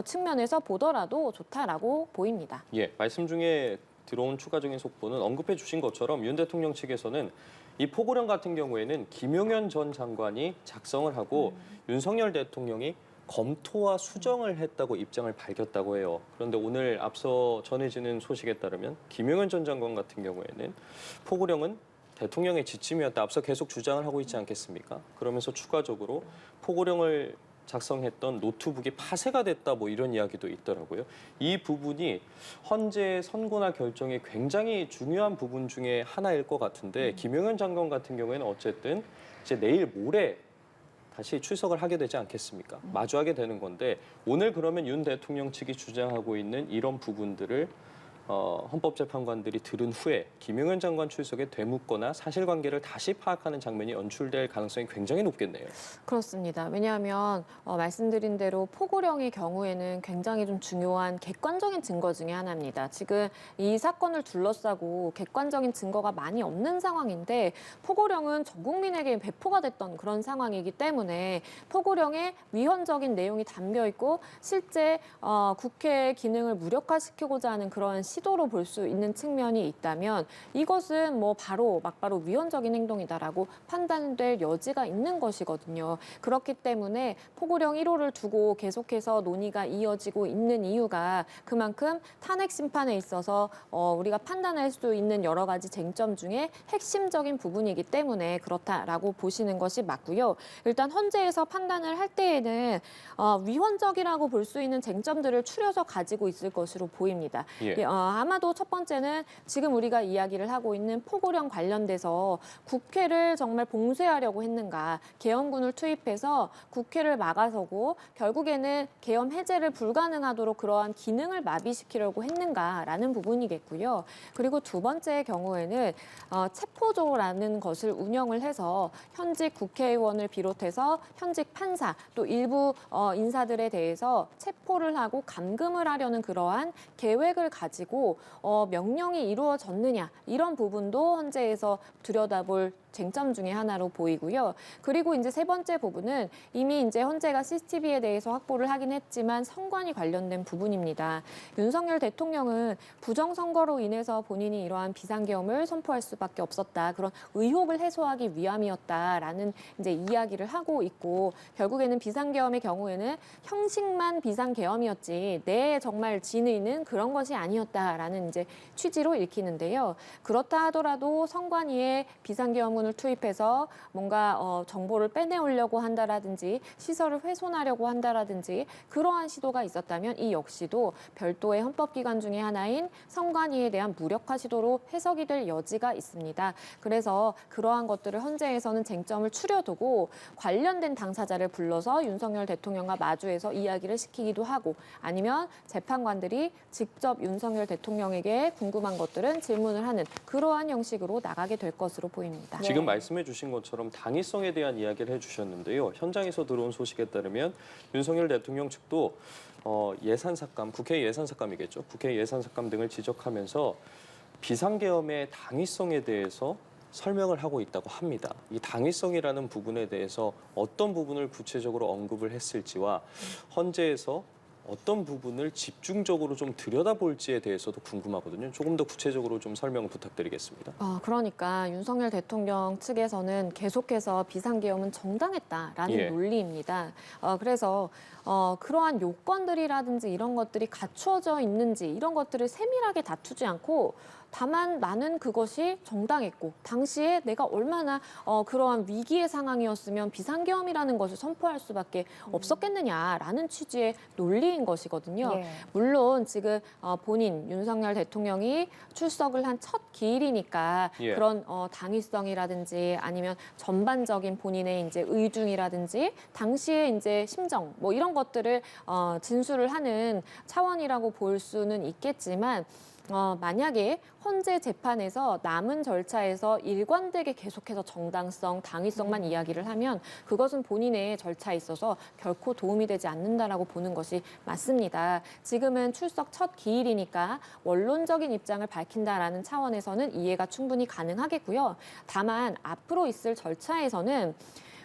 측면에서 보더라도 좋다라고 보입니다. 예, 말씀 중에 들어온 추가적인 속보는 언급해 주신 것처럼 윤 대통령 측에서는 이 포고령 같은 경우에는 김용현 전 장관이 작성을 하고 윤석열 대통령이 검토와 수정을 했다고 입장을 밝혔다고 해요. 그런데 오늘 앞서 전해지는 소식에 따르면 김용현 전 장관 같은 경우에는 포고령은 대통령의 지침이었다. 앞서 계속 주장을 하고 있지 않겠습니까? 그러면서 추가적으로 포고령을 작성했던 노트북이 파쇄가 됐다 뭐 이런 이야기도 있더라고요. 이 부분이 헌재 선고나 결정에 굉장히 중요한 부분 중에 하나일 것 같은데 김용현 장관 같은 경우에는 어쨌든 이제 내일 모레 다시 출석을 하게 되지 않겠습니까? 마주하게 되는 건데 오늘 그러면 윤 대통령 측이 주장하고 있는 이런 부분들을 헌법재판관들이 들은 후에 김용현 장관 출석에 되묻거나 사실관계를 다시 파악하는 장면이 연출될 가능성이 굉장히 높겠네요. 그렇습니다. 왜냐하면 말씀드린 대로 포고령의 경우에는 굉장히 좀 중요한 객관적인 증거 중에 하나입니다. 지금 이 사건을 둘러싸고 객관적인 증거가 많이 없는 상황인데 포고령은 전 국민에게 배포가 됐던 그런 상황이기 때문에 포고령에 위헌적인 내용이 담겨 있고 실제 국회의 기능을 무력화시키고자 하는 그런 시도로 볼 수 있는 측면이 있다면 이것은 뭐 막바로 위헌적인 행동이다라고 판단될 여지가 있는 것이거든요. 그렇기 때문에 포고령 1호를 두고 계속해서 논의가 이어지고 있는 이유가 그만큼 탄핵 심판에 있어서 우리가 판단할 수 있는 여러 가지 쟁점 중에 핵심적인 부분이기 때문에 그렇다라고 보시는 것이 맞고요. 일단 헌재에서 판단을 할 때에는 위헌적이라고 볼 수 있는 쟁점들을 추려서 가지고 있을 것으로 보입니다. 예. 아마도 첫 번째는 지금 우리가 이야기를 하고 있는 포고령 관련돼서 국회를 정말 봉쇄하려고 했는가, 계엄군을 투입해서 국회를 막아서고 결국에는 계엄 해제를 불가능하도록 그러한 기능을 마비시키려고 했는가라는 부분이겠고요. 그리고 두 번째 경우에는 체포조라는 것을 운영을 해서 현직 국회의원을 비롯해서 현직 판사 또 일부 인사들에 대해서 체포를 하고 감금을 하려는 그러한 계획을 가지고 명령이 이루어졌느냐 이런 부분도 헌재에서 들여다볼 쟁점 중에 하나로 보이고요. 그리고 이제 세 번째 부분은 이미 이제 헌재가 CCTV에 대해서 확보를 하긴 했지만 선관위 관련된 부분입니다. 윤석열 대통령은 부정선거로 인해서 본인이 이러한 비상계엄을 선포할 수밖에 없었다. 그런 의혹을 해소하기 위함이었다라는 이제 이야기를 하고 있고 결국에는 비상계엄의 경우에는 형식만 비상계엄이었지 내 정말 진의는 그런 것이 아니었다라는 이제 취지로 읽히는데요. 그렇다 하더라도 선관위에 비상계엄 을 투입해서 뭔가 정보를 빼내오려고 한다라든지 시설을 훼손하려고 한다라든지 그러한 시도가 있었다면 이 역시도 별도의 헌법기관 중에 하나인 선관위에 대한 무력화 시도로 해석이 될 여지가 있습니다. 그래서 그러한 것들을 헌재에서는 쟁점을 추려두고 관련된 당사자를 불러서 윤석열 대통령과 마주해서 이야기를 시키기도 하고 아니면 재판관들이 직접 윤석열 대통령에게 궁금한 것들은 질문을 하는 그러한 형식으로 나가게 될 것으로 보입니다. 지금 말씀해 주신 것처럼 당위성에 대한 이야기를 해주셨는데요. 현장에서 들어온 소식에 따르면 윤석열 대통령 측도 예산삭감, 국회 예산삭감이겠죠. 국회 예산삭감 등을 지적하면서 비상계엄의 당위성에 대해서 설명을 하고 있다고 합니다. 이 당위성이라는 부분에 대해서 어떤 부분을 구체적으로 언급을 했을지와 헌재에서 어떤 부분을 집중적으로 좀 들여다볼지에 대해서도 궁금하거든요. 조금 더 구체적으로 좀 설명을 부탁드리겠습니다. 그러니까 윤석열 대통령 측에서는 계속해서 비상계엄은 정당했다라는 예. 논리입니다. 그래서 그러한 요건들이라든지 이런 것들이 갖추어져 있는지 이런 것들을 세밀하게 다투지 않고 다만 나는 그것이 정당했고 당시에 내가 얼마나 그러한 위기의 상황이었으면 비상계엄이라는 것을 선포할 수밖에 없었겠느냐라는 취지의 논리인 것이거든요. 예. 물론 지금 본인 윤석열 대통령이 출석을 한 첫 기일이니까 예. 그런 당위성이라든지 아니면 전반적인 본인의 이제 의중이라든지 당시의 이제 심정 뭐 이런 것들을 진술을 하는 차원이라고 볼 수는 있겠지만 만약에 헌재 재판에서 남은 절차에서 일관되게 계속해서 정당성, 당위성만 이야기를 하면 그것은 본인의 절차에 있어서 결코 도움이 되지 않는다라고 보는 것이 맞습니다. 지금은 출석 첫 기일이니까 원론적인 입장을 밝힌다라는 차원에서는 이해가 충분히 가능하겠고요. 다만 앞으로 있을 절차에서는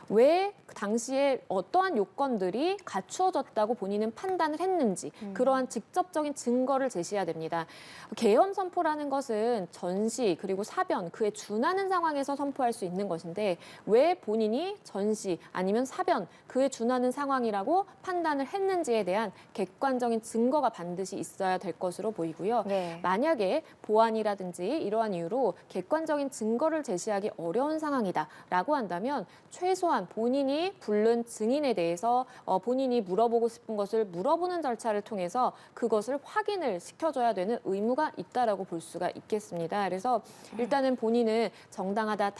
왜 당시에 어떠한 요건들이 갖추어졌다고 본인은 판단을 했는지 그러한 직접적인 증거를 제시해야 됩니다. 계엄 선포라는 것은 전시 그리고 사변 그에 준하는 상황에서 선포할 수 있는 것인데 왜 본인이 전시 아니면 사변 그에 준하는 상황이라고 판단을 했는지에 대한 객관적인 증거가 반드시 있어야 될 것으로 보이고요. 네. 만약에 보안이라든지 이러한 이유로 객관적인 증거를 제시하기 어려운 상황이다라고 한다면 최소한 본인이 부른 증인에 대해서 본인이 물어보고 싶은 것을 물어보는 절차를 통해서 그것을 확인을 시켜줘야 되는 의무가 있다라고 볼 수가 있겠습니다. 그래서 일단은 본인은 정당하다,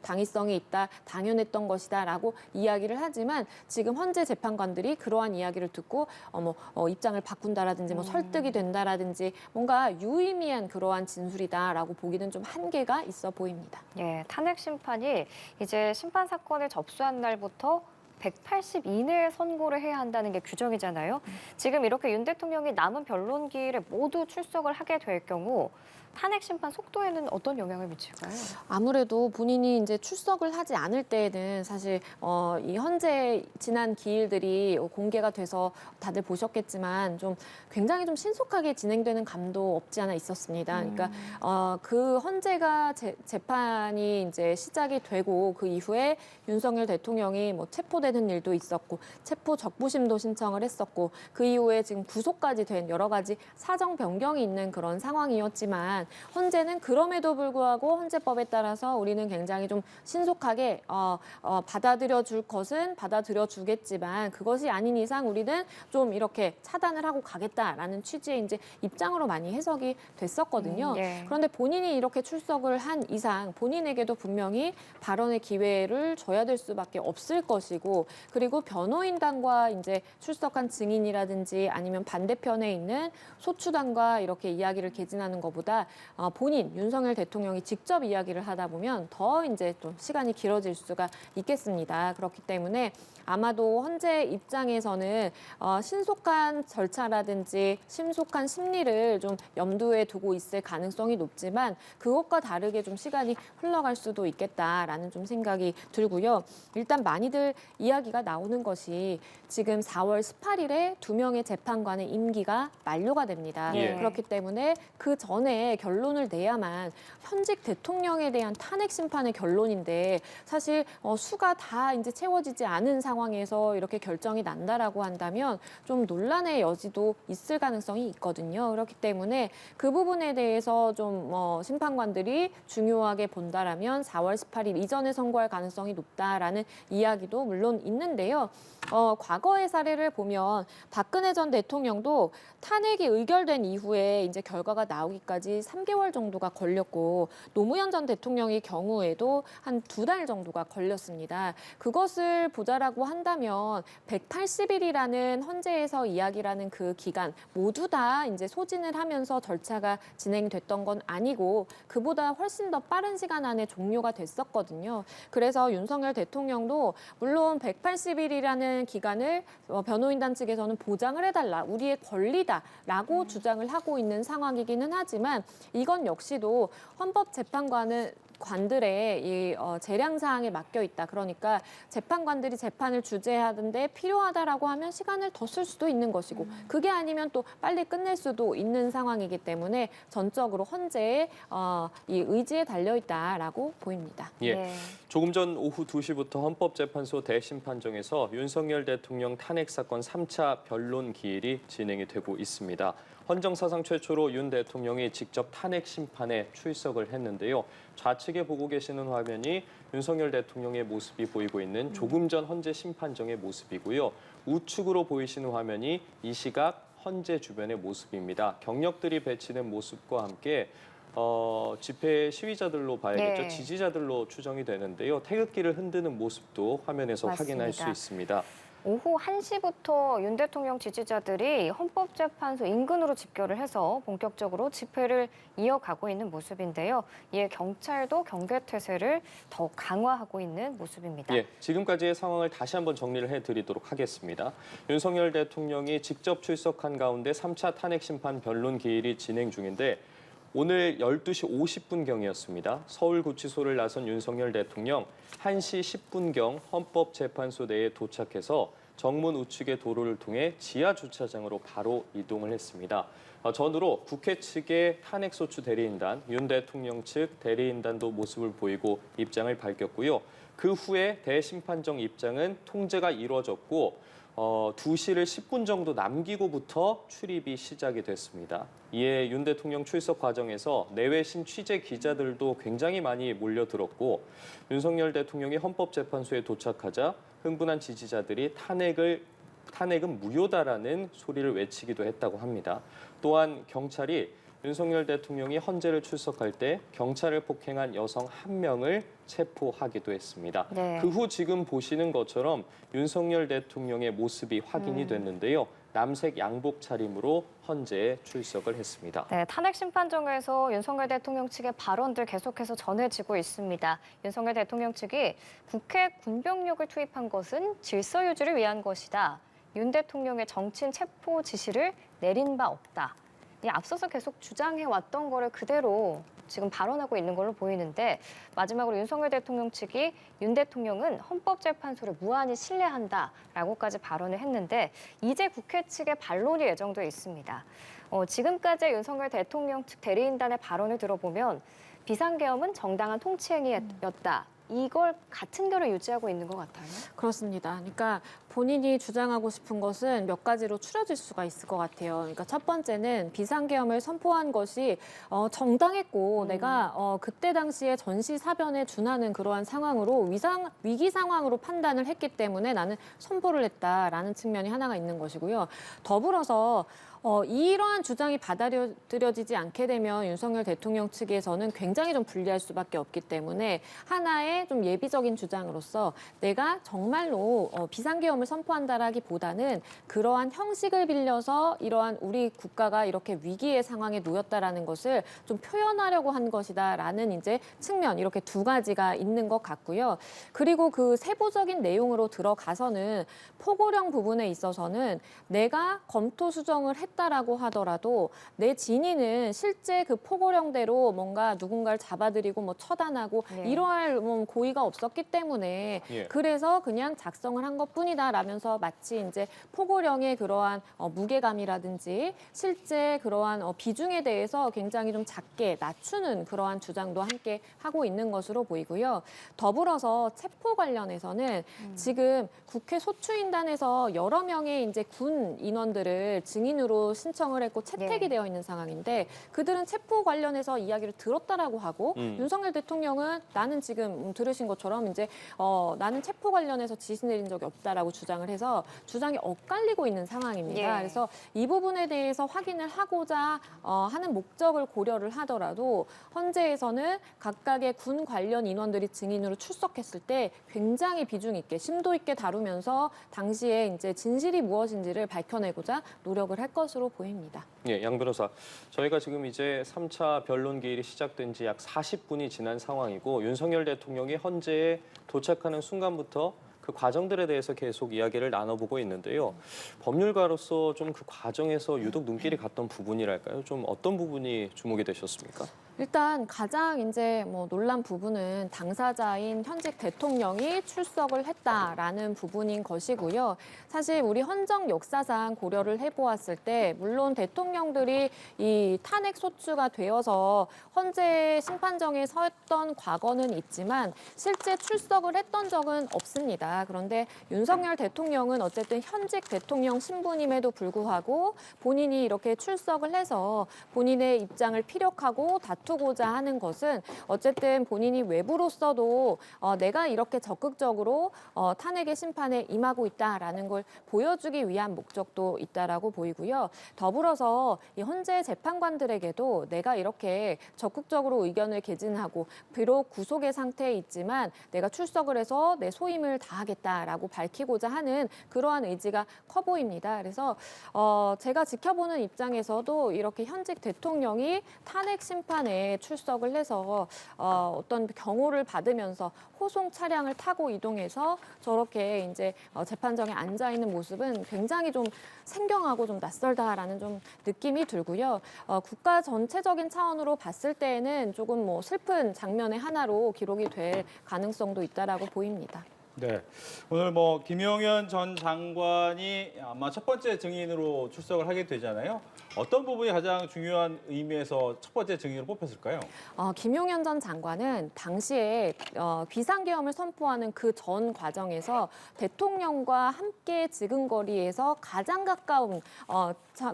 당위성이 있다, 당연했던 것이다라고 이야기를 하지만 지금 헌재 재판관들이 그러한 이야기를 듣고 입장을 바꾼다라든지 설득이 된다라든지 뭔가 유의미한 그러한 진술이다라고 보기는 좀 한계가 있어 보입니다. 예, 탄핵 심판이 이제 심판 사건을 접수한 날부터 180 이내에 선고를 해야 한다는 게 규정이잖아요. 지금 이렇게 윤 대통령이 남은 변론 기일에 모두 출석을 하게 될 경우 탄핵 심판 속도에는 어떤 영향을 미칠까요? 아무래도 본인이 이제 출석을 하지 않을 때에는 사실 이 현재 지난 기일들이 공개가 돼서 다들 보셨겠지만 좀 굉장히 좀 신속하게 진행되는 감도 없지 않아 있었습니다. 그러니까 그 헌재가 재판이 이제 시작이 되고 그 이후에 윤석열 대통령이 체포되는 일도 있었고 체포 적부심도 신청을 했었고 그 이후에 지금 구속까지 된 여러 가지 사정 변경이 있는 그런 상황이었지만 헌재는 그럼에도 불구하고 헌재법에 따라서 우리는 굉장히 좀 신속하게 받아들여 줄 것은 받아들여 주겠지만 그것이 아닌 이상 우리는 좀 이렇게 차단을 하고 가겠다라는 취지의 이제 입장으로 많이 해석이 됐었거든요. 예. 그런데 본인이 이렇게 출석을 한 이상 본인에게도 분명히 발언의 기회를 줘야 될 수밖에 없을 것이고 그리고 변호인단과 이제 출석한 증인이라든지 아니면 반대편에 있는 소추단과 이렇게 이야기를 개진하는 것보다 본인 윤석열 대통령이 직접 이야기를 하다 보면 더 이제 좀 시간이 길어질 수가 있겠습니다. 그렇기 때문에 아마도 헌재 입장에서는 신속한 절차라든지 신속한 심리를 좀 염두에 두고 있을 가능성이 높지만 그것과 다르게 좀 시간이 흘러갈 수도 있겠다라는 좀 생각이 들고요. 일단 많이들 이야기가 나오는 것이 지금 4월 18일에 2명의 재판관의 임기가 만료가 됩니다. 예. 그렇기 때문에 그 전에 결론을 내야만 현직 대통령에 대한 탄핵 심판의 결론인데 사실 수가 다 이제 채워지지 않은 상황에서 이렇게 결정이 난다라고 한다면 좀 논란의 여지도 있을 가능성이 있거든요. 그렇기 때문에 그 부분에 대해서 좀 심판관들이 중요하게 본다라면 4월 18일 이전에 선고할 가능성이 높다라는 이야기도 물론 있는데요. 과거의 사례를 보면 박근혜 전 대통령도 탄핵이 의결된 이후에 이제 결과가 나오기까지 3개월 정도가 걸렸고 노무현 전 대통령의 경우에도 한 2달 정도가 걸렸습니다. 그것을 보자라고 한다면 180일이라는 헌재에서 이야기라는 그 기간 모두 다 이제 소진을 하면서 절차가 진행됐던 건 아니고 그보다 훨씬 더 빠른 시간 안에 종료가 됐었거든요. 그래서 윤석열 대통령도 물론 180일이라는 기간을 변호인단 측에서는 보장을 해달라, 우리의 권리다라고 주장을 하고 있는 상황이기는 하지만 이건 역시도 헌법재판관들의 이 재량 사항에 맡겨 있다. 그러니까 재판관들이 재판을 주재하는데 필요하다라고 하면 시간을 더 쓸 수도 있는 것이고 그게 아니면 또 빨리 끝낼 수도 있는 상황이기 때문에 전적으로 헌재의 이 의지에 달려 있다라고 보입니다. 예. 네. 조금 전 오후 2시부터 헌법재판소 대심판정에서 윤석열 대통령 탄핵 사건 3차 변론 기일이 진행이 되고 있습니다. 헌정사상 최초로 윤 대통령이 직접 탄핵 심판에 출석을 했는데요. 좌측에 보고 계시는 화면이 윤석열 대통령의 모습이 보이고 있는 조금 전 헌재 심판정의 모습이고요. 우측으로 보이시는 화면이 이 시각 헌재 주변의 모습입니다. 경력들이 배치된 모습과 함께 집회 시위자들로 봐야겠죠. 네. 지지자들로 추정이 되는데요. 태극기를 흔드는 모습도 화면에서 맞습니다. 확인할 수 있습니다. 오후 1시부터 윤 대통령 지지자들이 헌법재판소 인근으로 집결을 해서 본격적으로 집회를 이어가고 있는 모습인데요. 이에 경찰도 경계태세를 더 강화하고 있는 모습입니다. 예, 지금까지의 상황을 다시 한번 정리를 해드리도록 하겠습니다. 윤석열 대통령이 직접 출석한 가운데 3차 탄핵 심판 변론 기일이 진행 중인데 오늘 12시 50분경이었습니다. 서울구치소를 나선 윤석열 대통령 1시 10분경 헌법재판소 내에 도착해서 정문 우측의 도로를 통해 지하 주차장으로 바로 이동을 했습니다. 전후로 국회 측의 탄핵소추 대리인단, 윤 대통령 측 대리인단도 모습을 보이고 입장을 밝혔고요. 그 후에 대심판정 입장은 통제가 이루어졌고 2시를 10분 정도 남기고부터 출입이 시작이 됐습니다. 이에 윤 대통령 출석 과정에서 내외신 취재 기자들도 굉장히 많이 몰려들었고 윤석열 대통령이 헌법재판소에 도착하자 흥분한 지지자들이 탄핵은 무효다라는 소리를 외치기도 했다고 합니다. 또한 경찰이 윤석열 대통령이 헌재를 출석할 때 경찰을 폭행한 여성 1명을 체포하기도 했습니다. 네. 그 후 지금 보시는 것처럼 윤석열 대통령의 모습이 확인이 됐는데요. 남색 양복 차림으로 헌재에 출석을 했습니다. 네, 탄핵 심판정에서 윤석열 대통령 측의 발언들 계속해서 전해지고 있습니다. 윤석열 대통령 측이 국회 군병력을 투입한 것은 질서 유지를 위한 것이다. 윤 대통령의 정치인 체포 지시를 내린 바 없다. 앞서서 계속 주장해왔던 거를 그대로 지금 발언하고 있는 걸로 보이는데 마지막으로 윤석열 대통령 측이 윤 대통령은 헌법재판소를 무한히 신뢰한다라고까지 발언을 했는데 이제 국회 측의 반론이 예정돼 있습니다. 지금까지의 윤석열 대통령 측 대리인단의 발언을 들어보면 비상계엄은 정당한 통치행위였다. 이걸 같은 결을 유지하고 있는 것 같아요. 그렇습니다. 그러니까 본인이 주장하고 싶은 것은 몇 가지로 추려질 수가 있을 것 같아요. 그러니까 첫 번째는 비상계엄을 선포한 것이 정당했고 내가 그때 당시에 전시사변에 준하는 그러한 상황으로 위기 상황으로 판단을 했기 때문에 나는 선포를 했다라는 측면이 하나가 있는 것이고요. 더불어서 이러한 주장이 받아들여지지 않게 되면 윤석열 대통령 측에서는 굉장히 좀 불리할 수밖에 없기 때문에 하나의 좀 예비적인 주장으로서 내가 정말로 비상계엄을 선포한다라기보다는 그러한 형식을 빌려서 이러한 우리 국가가 이렇게 위기의 상황에 놓였다라는 것을 좀 표현하려고 한 것이다라는 이제 측면 이렇게 두 가지가 있는 것 같고요. 그리고 그 세부적인 내용으로 들어가서는 포고령 부분에 있어서는 내가 검토 수정을 했다라고 하더라도 내 진위는 실제 그 포고령대로 뭔가 누군가를 잡아들이고 뭐 처단하고 네. 이러할 고의가 없었기 때문에 그래서 그냥 작성을 한 것뿐이다라면서 마치 이제 포고령의 그러한 무게감이라든지 실제 그러한 비중에 대해서 굉장히 좀 작게 낮추는 그러한 주장도 함께 하고 있는 것으로 보이고요. 더불어서 체포 관련해서는 지금 국회 소추인단에서 여러 명의 이제 군 인원들을 증인으로 신청을 했고 채택이 되어 있는 상황인데 그들은 체포 관련해서 이야기를 들었다라고 하고 윤석열 대통령은 나는 지금 들으신 것처럼 이제 나는 체포 관련해서 지시 내린 적이 없다라고 주장을 해서 주장이 엇갈리고 있는 상황입니다. 예. 그래서 이 부분에 대해서 확인을 하고자 하는 목적을 고려를 하더라도 헌재에서는 각각의 군 관련 인원들이 증인으로 출석했을 때 굉장히 비중 있게 심도 있게 다루면서 당시에 이제 진실이 무엇인지를 밝혀내고자 노력을 할 것으로 보입니다. 예, 양 변호사. 저희가 지금 이제 3차 변론 기일이 시작된 지 약 40분이 지난 상황이고 윤석열 대통령이 헌재에 도착하는 순간부터 그 과정들에 대해서 계속 이야기를 나눠보고 있는데요. 법률가로서 좀 그 과정에서 유독 눈길이 갔던 부분이랄까요? 좀 어떤 부분이 주목이 되셨습니까? 일단 가장 이제 논란 부분은 당사자인 현직 대통령이 출석을 했다라는 부분인 것이고요. 사실 우리 헌정 역사상 고려를 해보았을 때 물론 대통령들이 이 탄핵 소추가 되어서 헌재 심판정에 섰던 과거는 있지만 실제 출석을 했던 적은 없습니다. 그런데 윤석열 대통령은 어쨌든 현직 대통령 신분임에도 불구하고 본인이 이렇게 출석을 해서 본인의 입장을 피력하고 다툼 다투고자 하는 것은 어쨌든 본인이 외부로서도 내가 이렇게 적극적으로 탄핵의 심판에 임하고 있다라는 걸 보여주기 위한 목적도 있다라고 보이고요. 더불어서 이 헌재 재판관들에게도 내가 이렇게 적극적으로 의견을 개진하고 비록 구속의 상태에 있지만 내가 출석을 해서 내 소임을 다하겠다라고 밝히고자 하는 그러한 의지가 커 보입니다. 그래서 제가 지켜보는 입장에서도 이렇게 현직 대통령이 탄핵 심판에 출석을 해서 어떤 경호를 받으면서 호송 차량을 타고 이동해서 저렇게 이제 재판정에 앉아 있는 모습은 굉장히 좀 생경하고 좀 낯설다라는 좀 느낌이 들고요. 국가 전체적인 차원으로 봤을 때에는 조금 뭐 슬픈 장면의 하나로 기록이 될 가능성도 있다라고 보입니다. 네, 오늘 뭐 김용현 전 장관이 아마 첫 번째 증인으로 출석을 하게 되잖아요. 어떤 부분이 가장 중요한 의미에서 첫 번째 증인으로 뽑혔을까요? 김용현 전 장관은 당시에 비상계엄을 선포하는 그 전 과정에서 대통령과 함께 지근거리에서 가장 가까운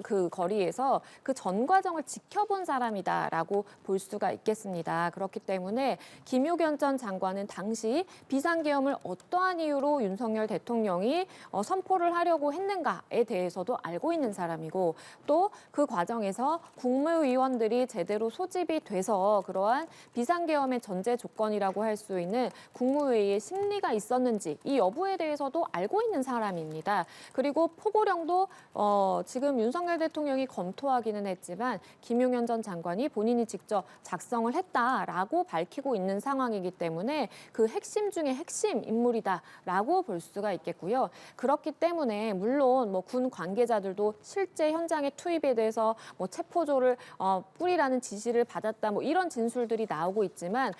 그 거리에서 그 전 과정을 지켜본 사람이다라고 볼 수가 있겠습니다. 그렇기 때문에 김용현 전 장관은 당시 비상계엄을 어떠한 이유로 윤석열 대통령이 선포를 하려고 했는가에 대해서도 알고 있는 사람이고 또 그 과정에서 국무위원들이 제대로 소집이 돼서 그러한 비상계엄의 전제 조건이라고 할 수 있는 국무회의의 심리가 있었는지 이 여부에 대해서도 알고 있는 사람입니다. 그리고 포고령도 지금 윤석열 대통령이 검토하기는 했지만 김용현 전 장관이 본인이 직접 작성을 했다라고 밝히고 있는 상황이기 때문에 그 핵심 중에 핵심 인물이다라고 볼 수가 있겠고요. 그렇기 때문에 물론 뭐 군 관계자들도 실제 현장에 투입에 대해서 뭐 체포조를 뿌리라는 지시를 받았다 뭐 이런 진술들이 나오고 있지만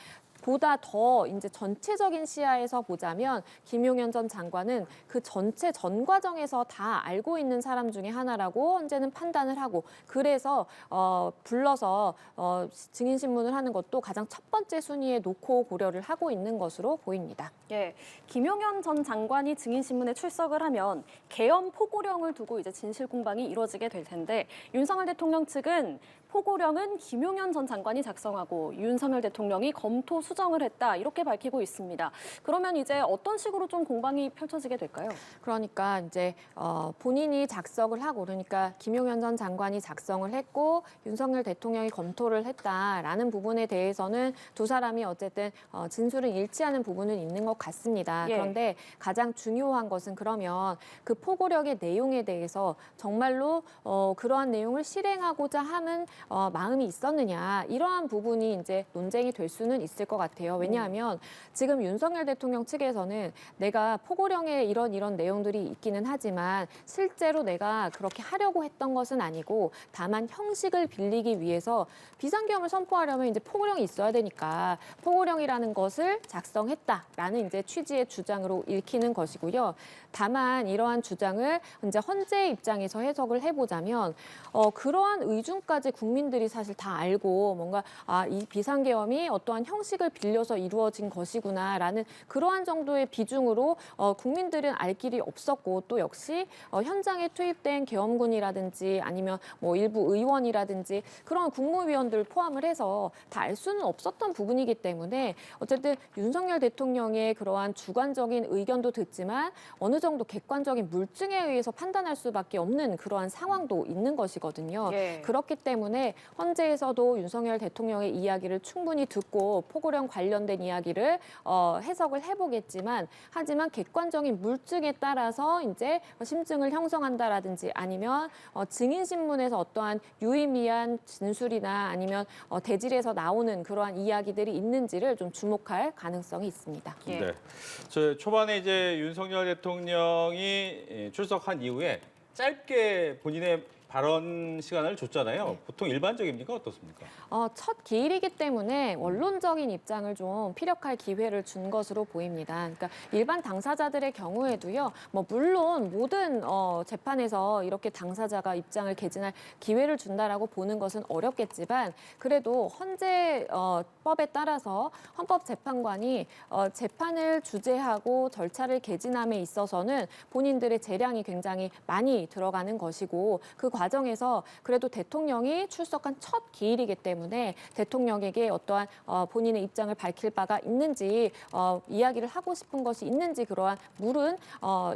보다 더 이제 전체적인 시야에서 보자면 김용현 전 장관은 그 전체 전 과정에서 다 알고 있는 사람 중에 하나라고 현재는 판단을 하고 그래서 불러서 증인 신문을 하는 것도 가장 첫 번째 순위에 놓고 고려를 하고 있는 것으로 보입니다. 예, 김용현 전 장관이 증인신문에 출석을 하면 계엄 포고령을 두고 이제 진실 공방이 이루어지게 될 텐데 윤석열 대통령 측은 포고령은 김용현 전 장관이 작성하고 윤석열 대통령이 검토 수정을 했다 이렇게 밝히고 있습니다. 그러면 이제 어떤 식으로 좀 공방이 펼쳐지게 될까요? 그러니까 이제 본인이 작성을 하고 그러니까 김용현 전 장관이 작성을 했고 윤석열 대통령이 검토를 했다라는 부분에 대해서는 두 사람이 어쨌든 진술은 일치하는 부분은 있는 것 같습니다. 예. 그런데 가장 중요한 것은 그러면 그 포고령의 내용에 대해서 정말로 그러한 내용을 실행하고자 하는 마음이 있었느냐 이러한 부분이 이제 논쟁이 될 수는 있을 것 같아요. 왜냐하면 지금 윤석열 대통령 측에서는 내가 포고령에 이런 내용들이 있기는 하지만 실제로 내가 그렇게 하려고 했던 것은 아니고 다만 형식을 빌리기 위해서 비상계엄을 선포하려면 이제 포고령이 있어야 되니까 포고령이라는 것을 작성했다라는 이제 취지의 주장으로 읽히는 것이고요. 다만 이러한 주장을 이제 헌재 입장에서 해석을 해보자면 그러한 의중까지 국민들이 사실 다 알고 뭔가 이 비상계엄이 어떠한 형식을 빌려서 이루어진 것이구나라는 그러한 정도의 비중으로 국민들은 알 길이 없었고 또 역시 현장에 투입된 계엄군이라든지 아니면 뭐 일부 의원이라든지 그런 국무위원들 포함을 해서 다 알 수는 없었던 부분이기 때문에 어쨌든 윤석열 대통령의 그러한 주관적인 의견도 듣지만 어느 정도 객관적인 물증에 의해서 판단할 수밖에 없는 그러한 상황도 있는 것이거든요. 예. 그렇기 때문에 헌재에서도 윤석열 대통령의 이야기를 충분히 듣고 포고령 관련된 이야기를 해석을 해보겠지만 하지만 객관적인 물증에 따라서 이제 심증을 형성한다라든지 아니면 증인 신문에서 어떠한 유의미한 진술이나 아니면 대질에서 나오는 그러한 이야기들이 있는지를 좀 주목할 가능성이 있습니다. 예. 네. 저 초반에 이제 윤석열 대통령이 출석한 이후에 짧게 본인의 발언 시간을 줬잖아요. 네. 보통 일반적입니까? 어떻습니까? 첫 기일이기 때문에 원론적인 입장을 좀 피력할 기회를 준 것으로 보입니다. 그러니까 일반 당사자들의 경우에도요, 뭐 물론 모든 재판에서 이렇게 당사자가 입장을 개진할 기회를 준다라고 보는 것은 어렵겠지만 그래도 헌재법에 따라서 헌법재판관이 재판을 주재하고 절차를 개진함에 있어서는 본인들의 재량이 굉장히 많이 들어가는 것이고 그 과정에서 그래도 대통령이 출석한 첫 기일이기 때문에 대통령에게 어떠한 본인의 입장을 밝힐 바가 있는지 이야기를 하고 싶은 것이 있는지 그러한 물은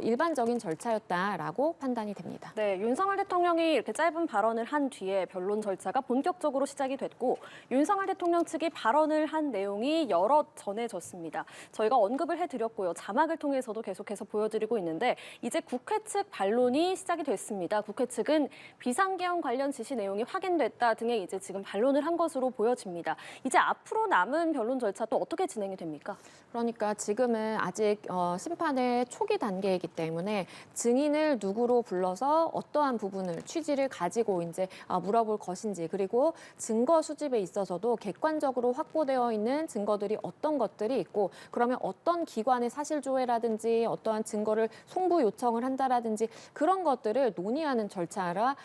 일반적인 절차였다라고 판단이 됩니다. 네, 윤석열 대통령이 이렇게 짧은 발언을 한 뒤에 변론 절차가 본격적으로 시작이 됐고 윤석열 대통령 측이 발언을 한 내용이 여러 전해졌습니다. 저희가 언급을 해드렸고요. 자막을 통해서도 계속해서 보여드리고 있는데 이제 국회 측 반론이 시작이 됐습니다. 국회 측은 비상계엄 관련 지시 내용이 확인됐다 등의 이제 지금 반론을 한 것으로 보여집니다. 이제 앞으로 남은 변론 절차 또 어떻게 진행이 됩니까? 그러니까 지금은 아직 심판의 초기 단계이기 때문에 증인을 누구로 불러서 어떠한 부분을 취지를 가지고 이제 물어볼 것인지 그리고 증거 수집에 있어서도 객관적으로 확보되어 있는 증거들이 어떤 것들이 있고 그러면 어떤 기관의 사실조회라든지 어떠한 증거를 송부 요청을 한다라든지 그런 것들을 논의하는 절차라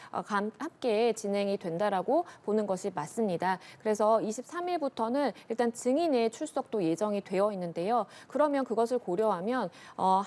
함께 진행이 된다라고 보는 것이 맞습니다. 그래서 23일부터는 일단 증인의 출석도 예정이 되어 있는데요. 그러면 그것을 고려하면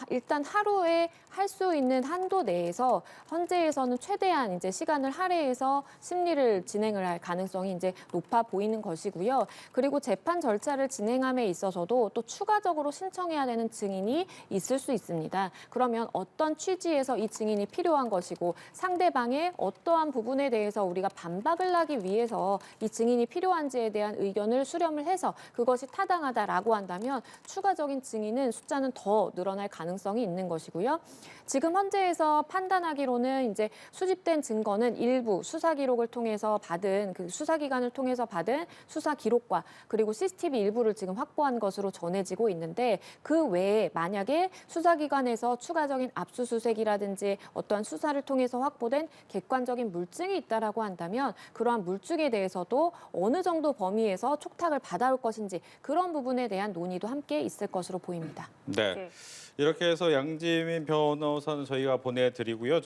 일단 하루에 할 수 있는 한도 내에서 헌재에서는 최대한 이제 시간을 할애해서 심리를 진행을 할 가능성이 이제 높아 보이는 것이고요. 그리고 재판 절차를 진행함에 있어서도 또 추가적으로 신청해야 되는 증인이 있을 수 있습니다. 그러면 어떤 취지에서 이 증인이 필요한 것이고 상대방의 어떠한 부분에 대해서 우리가 반박을 하기 위해서 이 증인이 필요한지에 대한 의견을 수렴을 해서 그것이 타당하다라고 한다면 추가적인 증인은 숫자는 더 늘어날 가능성이 있는 것이고요. 지금 헌재에서 판단하기로는 이제 수집된 증거는 일부 수사 기록을 통해서 받은 그 수사기관을 통해서 받은 수사 기록과 그리고 CCTV 일부를 지금 확보한 것으로 전해지고 있는데 그 외에 만약에 수사기관에서 추가적인 압수수색이라든지 어떠한 수사를 통해서 확보된 객관적인 물증이 있다라고 한다면 그러한 물증에 대해서도 어느 정도 범위에서 촉탁을 받아올 것인지 그런 부분에 대한 논의도 함께 있을 것으로 보입니다. 네. 이렇게 해서 양지민 변호사는 저희가 보내드리고요.